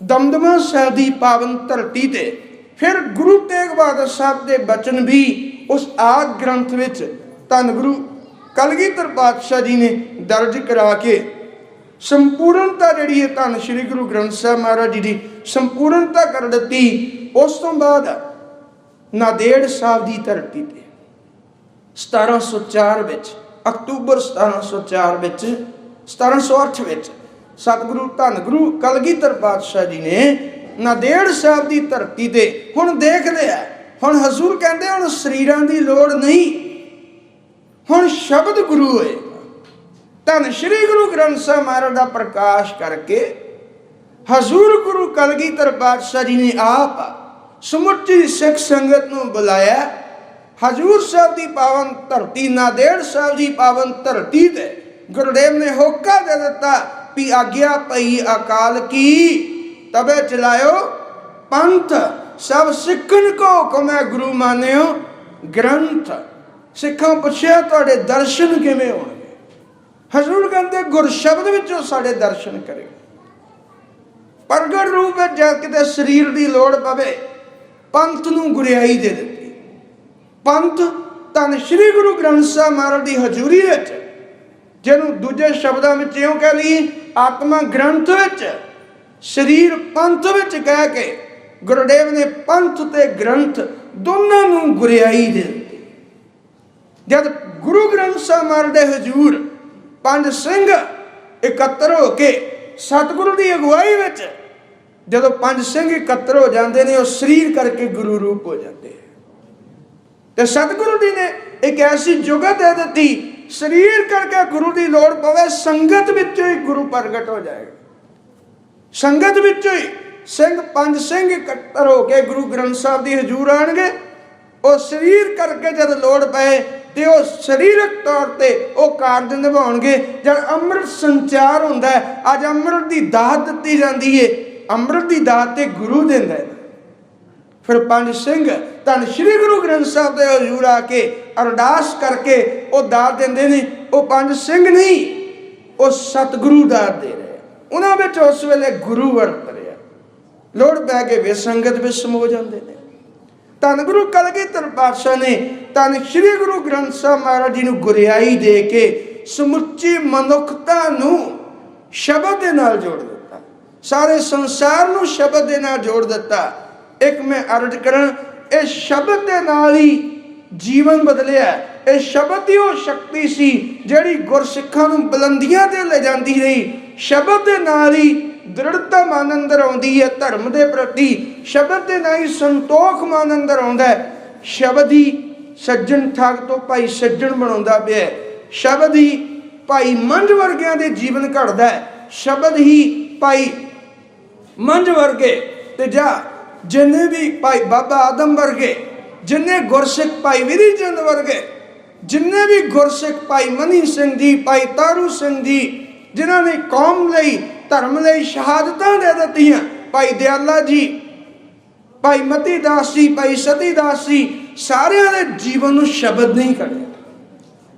ਦਮਦਮਾ ਸਾਹਿਬ ਦੀ ਪਾਵਨ ਧਰਤੀ ਤੇ, ਫਿਰ ਗੁਰੂ ਤੇਗ ਬਹਾਦਰ ਸਾਹਿਬ ਦੇ ਬਚਨ ਵੀ ਉਸ ਆਦਿ ਗ੍ਰੰਥ ਵਿੱਚ ਧੰਨ ਗੁਰੂ ਕਲਗੀਧਰ ਪਾਤਸ਼ਾਹ ਜੀ ਨੇ ਦਰਜ ਕਰਾ ਕੇ ਸੰਪੂਰਨਤਾ ਜਿਹੜੀ ਹੈ ਧੰਨ ਸ਼੍ਰੀ ਗੁਰੂ ਗ੍ਰੰਥ ਸਾਹਿਬ ਮਹਾਰਾਜ ਜੀ ਦੀ ਸੰਪੂਰਨਤਾ ਕਰ ਦਿੱਤੀ। ਉਸ ਤੋਂ ਬਾਅਦ ਨਾਂਦੇੜ ਸਾਹਿਬ ਦੀ ਧਰਤੀ ਤੇ 1704 ਵਿੱਚ, ਅਕਤੂਬਰ 1704 ਵਿੱਚ, 1708 ਵਿੱਚ ਸਤਿਗੁਰੂ ਧੰਨ ਗੁਰੂ ਕਲਗੀਧਰ ਪਾਤਸ਼ਾਹ ਜੀ ਨੇ ਨਾਂਦੇੜ ਸਾਹਿਬ ਦੀ ਧਰਤੀ ਤੇ ਹੁਣ ਦੇਖ ਲਿਆ। ਹੁਣ ਹਜ਼ੂਰ ਕਹਿੰਦੇ ਹੁਣ ਸਰੀਰਾਂ ਦੀ ਲੋੜ ਨਹੀਂ, ਹੁਣ ਸ਼ਬਦ ਗੁਰੂ ਹੋਏ। ਧੰਨ ਸ਼੍ਰੀ ਗੁਰੂ ਗ੍ਰੰਥ ਸਾਹਿਬ ਮਹਾਰਾਜ ਦਾ ਪ੍ਰਕਾਸ਼ ਕਰਕੇ ਹਜ਼ੂਰ ਗੁਰੂ ਕਲਗੀਧਰ ਪਾਤਸ਼ਾਹ ਜੀ ਨੇ ਆਪ ਸਮੁੱਚੀ ਸਿੱਖ ਸੰਗਤ ਨੂੰ ਬੁਲਾਇਆ। ਹਜ਼ੂਰ ਸਾਹਿਬ ਦੀ ਪਾਵਨ ਧਰਤੀ, ਨਾਂਦੇੜ ਸਾਹਿਬ ਦੀ ਪਾਵਨ ਧਰਤੀ ਤੇ ਗੁਰੂਦੇਵ ਨੇ ਹੋਕਾ ਦੇ ਦਿੱਤਾ ਵੀ ਆਗਿਆ ਪਈ ਅਕਾਲ ਕੀ, ਤਬੇ ਚਲਾਇਓ ਪੰਥ, ਸਭ ਸਿੱਖਣ ਕੋ ਹੁਕਮ ਹੈ ਗੁਰੂ ਮਾਨਿਓ ਗ੍ਰੰਥ। ਸਿੱਖਾਂ ਪੁੱਛਿਆ ਤੁਹਾਡੇ ਦਰਸ਼ਨ ਕਿਵੇਂ ਹੋਣਗੇ? ਹਜ਼ੂਰ ਕਹਿੰਦੇ ਗੁਰ ਸ਼ਬਦ ਵਿੱਚੋਂ ਸਾਡੇ ਦਰਸ਼ਨ ਕਰੇ। ਪ੍ਰਗਟ ਰੂਪ ਵਿੱਚ ਜਦ ਕਿਤੇ ਸਰੀਰ ਦੀ ਲੋੜ ਪਵੇ, ਪੰਥ ਨੂੰ ਗੁਰਿਆਈ ਦੇ ਦਿੱਤੀ। ਪੰਥ ਧੰਨ ਸ਼੍ਰੀ ਗੁਰੂ ਗ੍ਰੰਥ ਸਾਹਿਬ ਮਹਾਰਾਜ ਦੀ ਹਜ਼ੂਰੀ ਵਿੱਚ, ਜਿਹਨੂੰ ਦੂਜੇ ਸ਼ਬਦਾਂ ਵਿੱਚ ਇਉਂ ਕਹਿ ਲਈਏ ਆਤਮਾ ਗ੍ਰੰਥ ਵਿੱਚ, ਸਰੀਰ ਪੰਥ ਵਿੱਚ ਕਹਿ ਕੇ ਗੁਰੂਦੇਵ ਨੇ ਪੰਥ ਤੇ ਗ੍ਰੰਥ ਦੋਨਾਂ ਨੂੰ ਗੁਰਿਆਈ ਦੇ ਦਿੱਤੀ। ਜਦ ਗੁਰੂ ਗ੍ਰੰਥ ਸਾਹਿਬ ਮਹਾਰਾਜ ਦੇ ਹਜ਼ੂਰ ਪੰਜ ਸਿੰਘ ਇਕੱਤਰ ਹੋ ਕੇ ਸਤਿਗੁਰੂ ਦੀ ਅਗਵਾਈ ਵਿੱਚ, ਜਦੋਂ ਪੰਜ ਸਿੰਘ ਇਕੱਤਰ ਹੋ ਜਾਂਦੇ ਨੇ, ਉਹ ਸਰੀਰ ਕਰਕੇ ਗੁਰੂ ਰੂਪ ਹੋ ਜਾਂਦੇ। ਤੇ ਸਤਿਗੁਰੂ ਜੀ ਨੇ ਇੱਕ ਐਸੀ ਜੁਗਤ ਦੇ ਦਿੱਤੀ, ਸਰੀਰ ਕਰਕੇ ਗੁਰੂ ਦੀ ਲੋੜ ਪਵੇ, ਸੰਗਤ ਵਿੱਚੋਂ ਹੀ ਗੁਰੂ ਪ੍ਰਗਟ ਹੋ ਜਾਏਗਾ। ਸੰਗਤ ਵਿੱਚੋਂ ਹੀ ਸਿੰਘ, ਪੰਜ ਸਿੰਘ ਇਕੱਤਰ ਹੋ ਕੇ ਗੁਰੂ ਗ੍ਰੰਥ ਸਾਹਿਬ ਦੀ ਹਜ਼ੂਰ ਆਣਗੇ। ਉਹ ਸਰੀਰ ਕਰਕੇ ਜਦ ਲੋੜ ਪਏ ਤੇ ਉਹ ਸਰੀਰਕ ਤੌਰ ਤੇ ਉਹ ਕਾਰਜ ਨਿਭਾਉਣਗੇ। ਜਦ ਅੰਮ੍ਰਿਤ ਸੰਚਾਰ ਹੁੰਦਾ ਹੈ, ਅੱਜ ਅੰਮ੍ਰਿਤ ਦੀ ਦਾਤ ਦਿੱਤੀ ਜਾਂਦੀ ਹੈ, ਅੰਮ੍ਰਿਤ ਦੀ ਦਾਤ ਤੇ ਗੁਰੂ ਦਿੰਦਾ ਹੈ। ਫਿਰ ਪੰਜ ਸਿੰਘ ਧੰਨ ਸ਼੍ਰੀ ਗੁਰੂ ਗ੍ਰੰਥ ਸਾਹਿਬ ਦੇ ਹਜ਼ੂਰ ਆ ਕੇ ਅਰਦਾਸ ਕਰਕੇ ਉਹ ਦਾਤ ਦਿੰਦੇ ਨੇ। ਉਹ ਪੰਜ ਸਿੰਘ ਨਹੀਂ, ਉਹ ਸਤਿਗੁਰੂ ਦਾਤ ਦੇ ਰਹੇ। ਉਹਨਾਂ ਵਿੱਚ ਉਸ ਵੇਲੇ ਗੁਰੂ ਵਰਤ ਰਿਹਾ। ਲੋੜ ਪੈ ਕੇ ਵੇ ਸੰਗਤ ਵਿੱਚ ਸਮੋ ਜਾਂਦੇ ਨੇ। ਧੰਨ ਗੁਰੂ ਕਲਗੀਧਰ ਪਾਤਸ਼ਾਹ ਨੇ ਧੰਨ ਸ਼੍ਰੀ ਗੁਰੂ ਗ੍ਰੰਥ ਸਾਹਿਬ ਮਹਾਰਾਜ ਜੀ ਨੂੰ ਗੁਰਿਆਈ ਦੇ ਕੇ ਸਮੁੱਚੀ ਮਨੁੱਖਤਾ ਨੂੰ ਸ਼ਬਦ ਦੇ ਨਾਲ ਜੋੜ ਦਿੱਤਾ। ਸਾਰੇ ਸੰਸਾਰ ਨੂੰ ਸ਼ਬਦ ਦੇ ਨਾਲ ਜੋੜ ਦਿੱਤਾ। ਇੱਕ ਮੈਂ ਅਰਜ਼ ਕਰਾਂ, ਇਹ ਸ਼ਬਦ ਦੇ ਨਾਲ ਹੀ ਜੀਵਨ ਬਦਲਿਆ। ਇਹ ਸ਼ਬਦ ਹੀ ਉਹ ਸ਼ਕਤੀ ਸੀ ਜਿਹੜੀ ਗੁਰਸਿੱਖਾਂ ਨੂੰ ਬੁਲੰਦੀਆਂ ਤੇ ਲੈ ਜਾਂਦੀ ਰਹੀ। ਸ਼ਬਦ ਦੇ ਨਾਲ ਹੀ ਦ੍ਰਿੜਤਾ ਮਨ ਅੰਦਰ ਆਉਂਦੀ ਹੈ ਧਰਮ ਦੇ ਪ੍ਰਤੀ। ਸ਼ਬਦ ਦੇ ਨਾਲ ਹੀ ਸੰਤੋਖ ਮਨ ਅੰਦਰ ਆਉਂਦਾ ਹੈ। ਸ਼ਬਦ ਹੀ ਸੱਜਣ ਠੱਗ ਤੋਂ ਭਾਈ ਸੱਜਣ ਬਣਾਉਂਦਾ ਪਿਆ। ਸ਼ਬਦ ਹੀ ਭਾਈ ਮੰਝ ਵਰਗਿਆਂ ਦੇ ਜੀਵਨ ਘੜਦਾ ਹੈ। ਸ਼ਬਦ ਹੀ ਭਾਈ ਮੰਝ ਵਰਗੇ ਤੇ ਜਾ ਜਿੰਨੇ ਵੀ ਭਾਈ ਬਾਬਾ ਆਦਮ ਵਰਗੇ, ਜਿੰਨੇ ਗੁਰਸਿੱਖ ਭਾਈ ਵਿਧੀ ਚੰਦ ਵਰਗੇ, ਜਿੰਨੇ ਵੀ ਗੁਰਸਿੱਖ ਭਾਈ ਮਨੀ ਸਿੰਘ ਜੀ, ਭਾਈ ਤਾਰੂ ਸਿੰਘ ਜੀ, ਜਿਨ੍ਹਾਂ ਨੇ ਕੌਮ ਲਈ ਧਰਮ ਲਈ ਸ਼ਹਾਦਤਾਂ ਦੇ ਦਿੱਤੀਆਂ, ਭਾਈ ਦਿਆਲਾ ਜੀ, ਭਾਈ ਮਤੀ ਦਾਸ ਜੀ, ਭਾਈ ਸਤੀ ਦਾਸ ਜੀ, ਸਾਰਿਆਂ ਦੇ ਜੀਵਨ ਨੂੰ ਸ਼ਬਦ ਨਹੀਂ ਕਰਿਆ।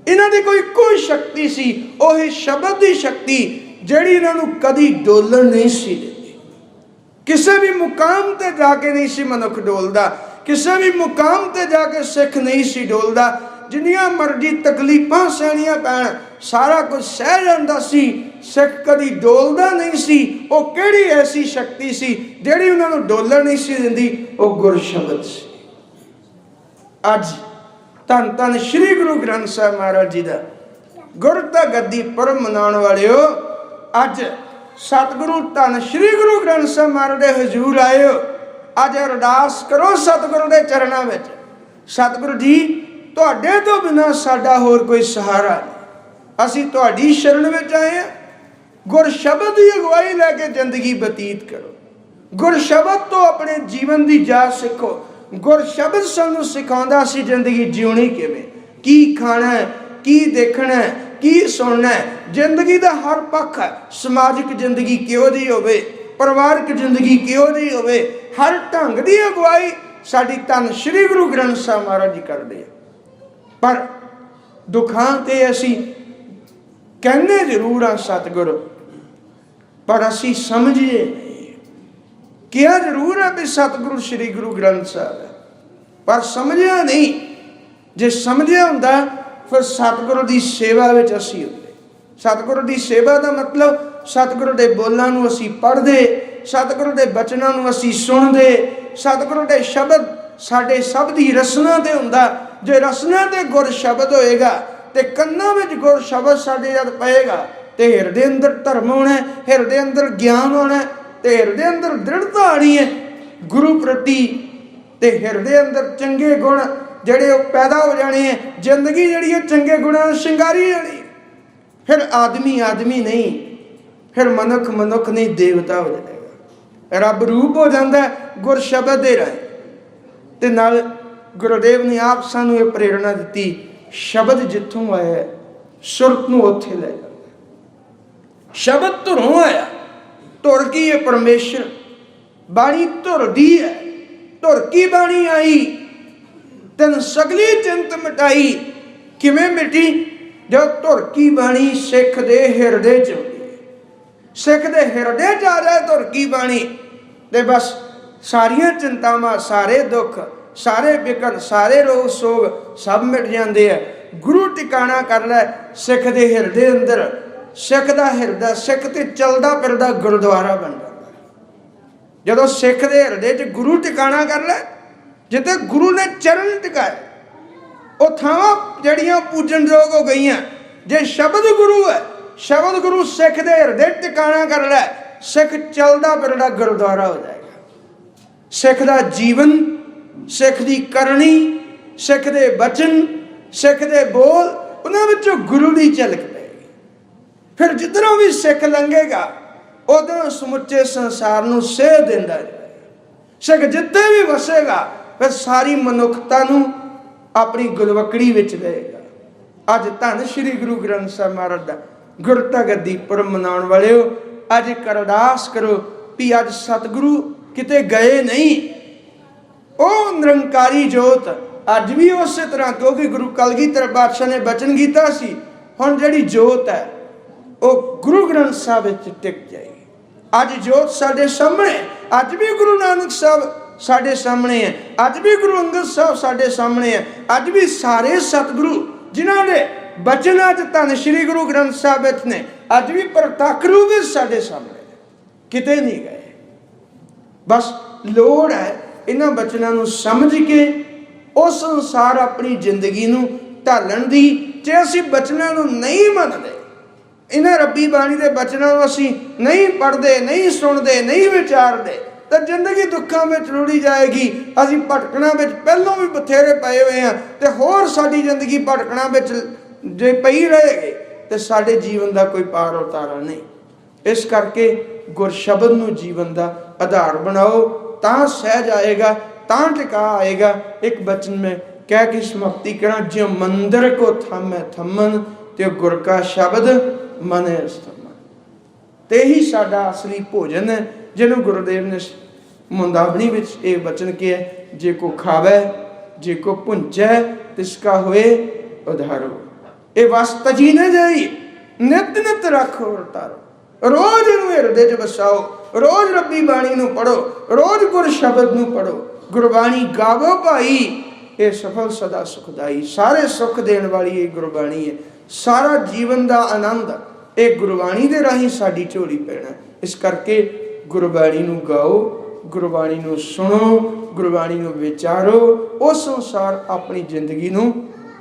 ਇਹਨਾਂ ਦੀ ਕੋਈ ਸ਼ਕਤੀ ਸੀ, ਉਹ ਸ਼ਬਦ ਦੀ ਸ਼ਕਤੀ ਜਿਹੜੀ ਇਹਨਾਂ ਨੂੰ ਕਦੀ ਡੋਲਣ ਨਹੀਂ ਸੀ ਦਿੰਦੀ। ਕਿਸੇ ਵੀ ਮੁਕਾਮ ਤੇ ਜਾ ਕੇ ਨਹੀਂ ਸੀ ਮਨੁੱਖ ਡੋਲਦਾ, ਕਿਸੇ ਵੀ ਮੁਕਾਮ ਤੇ ਜਾ ਕੇ ਸਿੱਖ ਨਹੀਂ ਸੀ ਡੋਲਦਾ। जिन्नियां मर्जी तकलीफां सहनियां पैण, सारा कुछ सह जांदा सी। सिख कदी डोलदा नहीं सी। वो किहड़ी ऐसी शक्ति सी जिहड़ी उन्हां नूं डोलण नहीं सी दिंदी? वो गुर शब्द सी। अज धन धन श्री गुरु ग्रंथ साहिब महाराज जी दा गुरता गद्दी पुरब मनाउण वालिओ, अज सतगुरु धन श्री गुरु ग्रंथ साहिब महाराज दे हजूर आए हो। अज अरदास करो सतगुरु दे चरणां विच, सतगुरु जी तुहाडे तो बिना साडा होर कोई सहारा नहीं, असीं तुहाडी शरण विच आए हां। गुर शब्द की अगवाई लैके जिंदगी बतीत करो। गुर शब्द तो अपने जीवन की जाच सीखो। गुर शब्द सानू सिखाउंदा सी जिंदगी जीउणी किवें, की खाना है, की देखना है, की सुनना है, जिंदगी का हर पक्ष है। समाजिक जिंदगी किहो जी होवे, परिवारक जिंदगी किहो जी होवे, हर ढंग की अगवाई साडी धन श्री गुरु ग्रंथ साहिब महाराज जी करदे आ। पर दुखां ते असीं कहने जरूर आ सतगुरु, पर असीं समझिए नहीं। किया जरूर है भी सतगुरु श्री गुरु ग्रंथ साहिब है, पर समझिया नहीं। जे समझिया हुंदा फिर सतगुरु की सेवा विच असीं हुंदे। सतगुरु की सेवा का मतलब सतगुरु के बोलों नूं असीं पढ़दे, सतगुरु के बचनों नूं असीं सुणदे, सतगुरु के शब्द साडे सब दी रसना ते हुंदा। जे रसना ते गुर शब्द होएगा ते कन्नां विच गुर शब्द साडे जद पएगा ते हिरदे अंदर धर्म होना है, हिरदे अंदर ज्ञान होना है, ते हिरदे अंदर दृढ़ता आनी है गुरु प्रति, ते हिरदे अंदर चंगे गुण जिहड़े पैदा हो जाने हैं। जिंदगी जिहड़ी है चंगे गुणां शिंगारी जानी। फिर आदमी आदमी नहीं, फिर मनुख मनुख नहीं, देवता हो जाएगा, रब रूप हो जाता है गुर शब्द दे राहें। ते नाल गुरुदेव ने आप सानू ये प्रेरणा दी, शब्द जिथों आया सुरत नूं उत्थे लै जांदा। शब्द धुरों आया, धुर की है परमेश्वर, बाणी धुर दी है। धुर की बाणी आई, तन सगली चिंत मिटाई। किवें मिटी? जो धुर की बाणी सिख दे हिरदे च होंदी है। सिख दे हिरदे च आ जाए धुर की बाणी ते बस सारियां चिंतावां, सारे दुख, सारे विकट, सारे रोग सोग सब मिट जाते हैं। गुरु टिकाणा कर लै सिख दे हिरदे अंदर। सिख दा हिरदा, सिख ते चलदा फिरदा गुरुद्वारा बन जाता है। जदों सिख दे हिरदे च गुरु टिकाणा कर लै, जिथे गुरु ने चरण टिकाए, वो थावां जड़ियां पूजन योग हो गई। जे शब्द गुरु है, शब्द गुरु सिख दे हिरदे टिकाणा कर लै, सिख चलदा फिरदा गुरुद्वारा हो जाएगा। सिख दा जीवन, सिख दी करनी, सिख दे बचन, सिख दे बोल, उन्हां विचों गुरु दी झलक पेगी। फिर जिधरों भी सिख लंघेगा उधरों समुचे संसार नूं सेह दिंदा जाएगा। सिख जिथे भी वसेगा फिर सारी मनुखता नूं अपनी गुलवकड़ी विच लेगा। अज धन श्री गुरु ग्रंथ साहिब महाराज दा गुरता गद्दी पुरब मनाउण वालिओ, अज एक अरदास करो भी अज सतगुरु किते गए नहीं। ਉਹ ਨਿਰੰਕਾਰੀ ਜੋਤ ਅੱਜ ਵੀ ਉਸੇ ਤਰ੍ਹਾਂ, ਕਿਉਂਕਿ ਗੁਰੂ ਕਲਗੀਧਰ ਪਾਤਸ਼ਾਹ ਨੇ ਬਚਨ ਕੀਤਾ ਸੀ, ਹੁਣ ਜਿਹੜੀ ਜੋਤ ਹੈ ਉਹ ਗੁਰੂ ਗ੍ਰੰਥ ਸਾਹਿਬ ਵਿੱਚ ਟਿਕ ਜਾਏਗੀ। ਅੱਜ ਜੋਤ ਸਾਡੇ ਸਾਹਮਣੇ, ਅੱਜ ਵੀ ਗੁਰੂ ਨਾਨਕ ਸਾਹਿਬ ਸਾਡੇ ਸਾਹਮਣੇ ਹੈ, ਅੱਜ ਵੀ ਗੁਰੂ ਅੰਗਦ ਸਾਹਿਬ ਸਾਡੇ ਸਾਹਮਣੇ ਹੈ, ਅੱਜ ਵੀ ਸਾਰੇ ਸਤਿਗੁਰੂ ਜਿਨ੍ਹਾਂ ਦੇ ਬਚਨ ਅੱਜ ਧੰਨ ਸ਼੍ਰੀ ਗੁਰੂ ਗ੍ਰੰਥ ਸਾਹਿਬ ਵਿੱਚ ਨੇ, ਅੱਜ ਵੀ ਪ੍ਰਤੱਖ ਰੂਪ ਵਿੱਚ ਸਾਡੇ ਸਾਹਮਣੇ, ਕਿਤੇ ਨਹੀਂ ਗਏ। ਬਸ ਲੋੜ ਹੈ इन्हां बचनों नूं समझ के उस अनुसार अपनी जिंदगी नूं ढालण दी। जे असीं बचनों नूं नहीं मनदे, इन्हां रब्बी बाणी दे बचनों नूं असीं नहीं पढ़दे, नहीं सुणदे, नहीं विचारदे, तो जिंदगी दुखों में रुड़ी जाएगी। असीं भटकणा विच पहलों भी बथेरे पए हुए हैं, तो होर साडी जिंदगी भटकणा विच जे पई रहेगी तो साडे जीवन का कोई पार उतारा नहीं। इस करके गुर शब्द नूं जीवन का आधार बनाओ, तां सहज आएगा, तां टिका आएगा। एक बचन में कह के समाप्ति करा, ज्यों मंदिर को थामै थमन, त्यो गुर का शब्द मने अस्थमन। ते ही साडा असली भोजन है, जिन्हों गुरुदेव ने मुंदावणी विच एक बचन किया, जे को खावै, जे को भुंजै, तिसका होए उधारो। ये वस तजी न जाई, नित नित रखो अवतारो। रोज इनू हिरदे च बसाओ, रोज रब्बी बाणी नूं पढ़ो, रोज गुर शब्द नूं पढ़ो, गुरबाणी गावो भाई। ये सफल सदा सुखदाई, सारे सुख देने वाली ये गुरबाणी है। सारा जीवन का आनंद ये गुरबाणी के राही साडी झोली पैना। इस करके गुरबाणी नूं गाओ, गुरबाणी नूं सुनो, गुरबाणी नूं विचारो, उस अनुसार अपनी जिंदगी नूं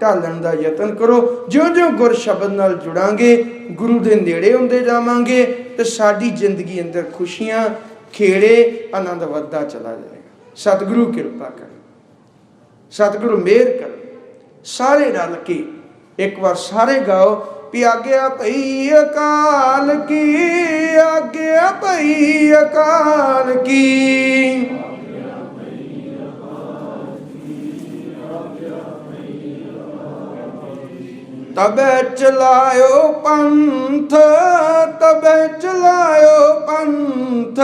ढालण दा यतन करो। ज्यों ज्यों गुर शब्द नाल जुड़ांगे, गुरु दे नेड़े हुंदे जावांगे ते साडी जिंदगी अंदर खुशियां, खेड़े, आनंद वधदा चला जाएगा। सतगुरु किरपा कर, सतगुरु मेहर कर। सारे रल के एक बार सारे गाओ भी आज्ञा पई अकाल की, आज्ञा पई अकाल की। तबे चलायो पंथ, तबे चलायो पंथ।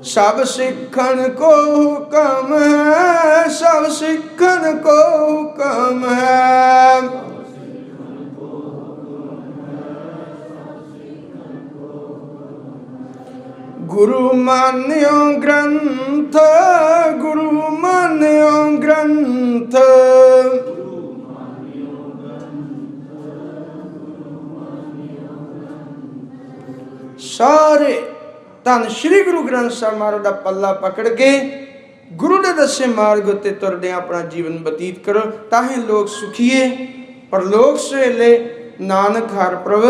सब सिखन को हुक्म है, सब सिखन को हुक्म है। गुरु मान्यो ग्रंथ, गुरु मान्यो ग्रंथ। सारे धन श्री गुरु ग्रंथ साहिब महाराज का पल्ला पकड़ के गुरु के दसे मार्ग उत्ते तुरदे अपना जीवन बतीत करो, ताहे लोग सुखीए परलोक सहेले, नानक हर प्रभ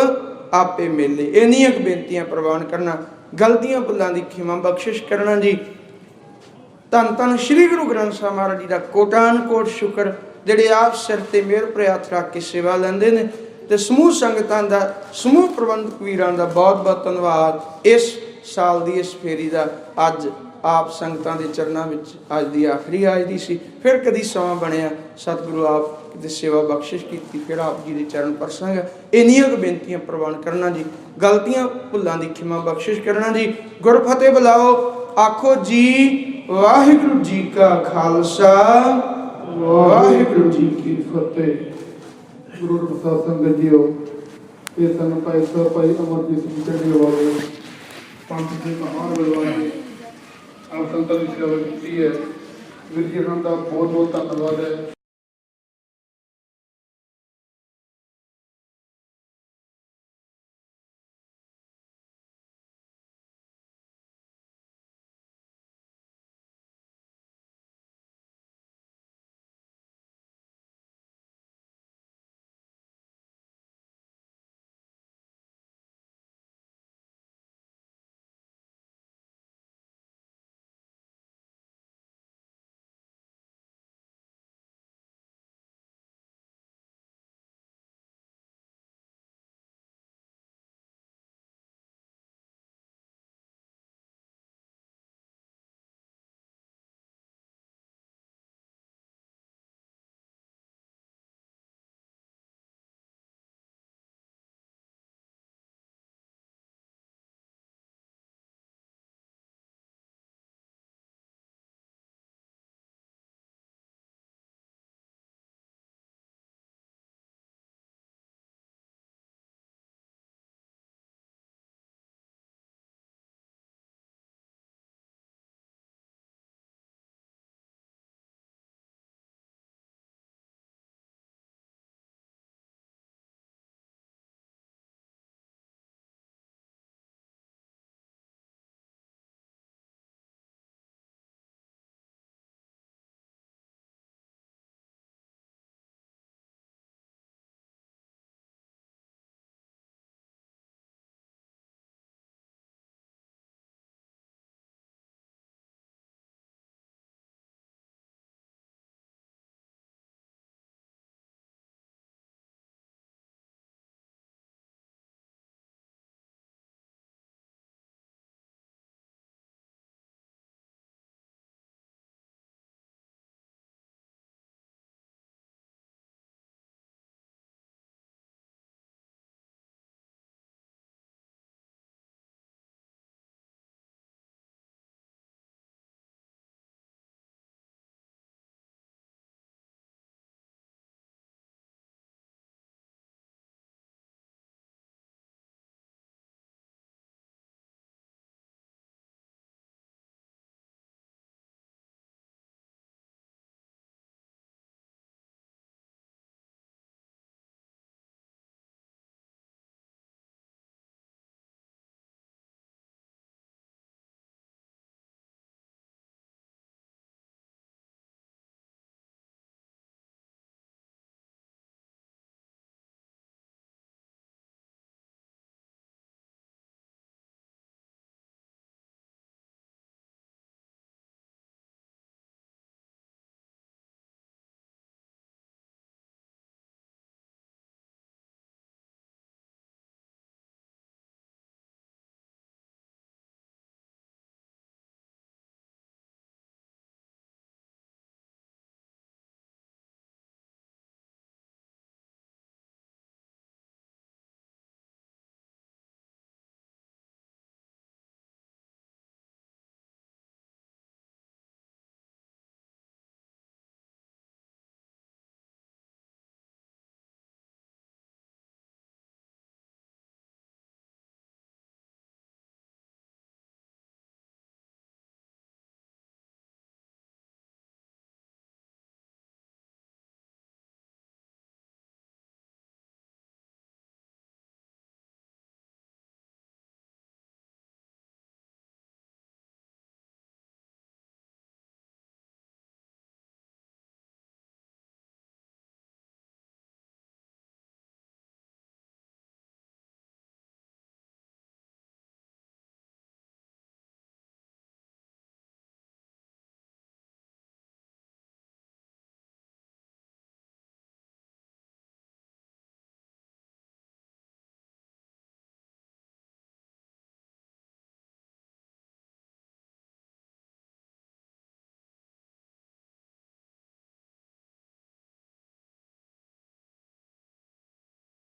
आपे मेले। इन्नियां बेनतियां प्रवान करना, गलतियां भुलां दी खिमा बख्शिश करना जी। धन धन श्री गुरु ग्रंथ साहिब महाराज जी का कोटान कोट शुक्र, जिहड़े आप सिर ते मेहर भरे हत्थ रख के सेवा लैंदे ने। ते समूह संगतां दा, समूह प्रबंधक वीरां दा बहुत बहुत धन्नवाद। इस साल दी इस फेरी दा अज आप संगतां दे चरनां विच अज दी आखिरी आज दी सी। फिर कदी समां बनया सतगुरु आप दी सेवा बख्शिश कीती, फिर आप जी दे चरण परसांगा। इन्नियां बेनतियां प्रवान करना जी, गलतियां भुलां दी खिमा बख्शिश करना जी। गुरफतेह बुलाओ, आखो जी वाहिगुरू जी का खालसा, वाहिगुरू जी की फतेह। गुरु प्रसाद संगत जीओ, ये सन भाई सर भाई अमरजीत सिंह चढ़ने वाले पंथ के महान बलवान आप संतां की सेवा की है। वीर जी का बहुत बहुत धन्यवाद है।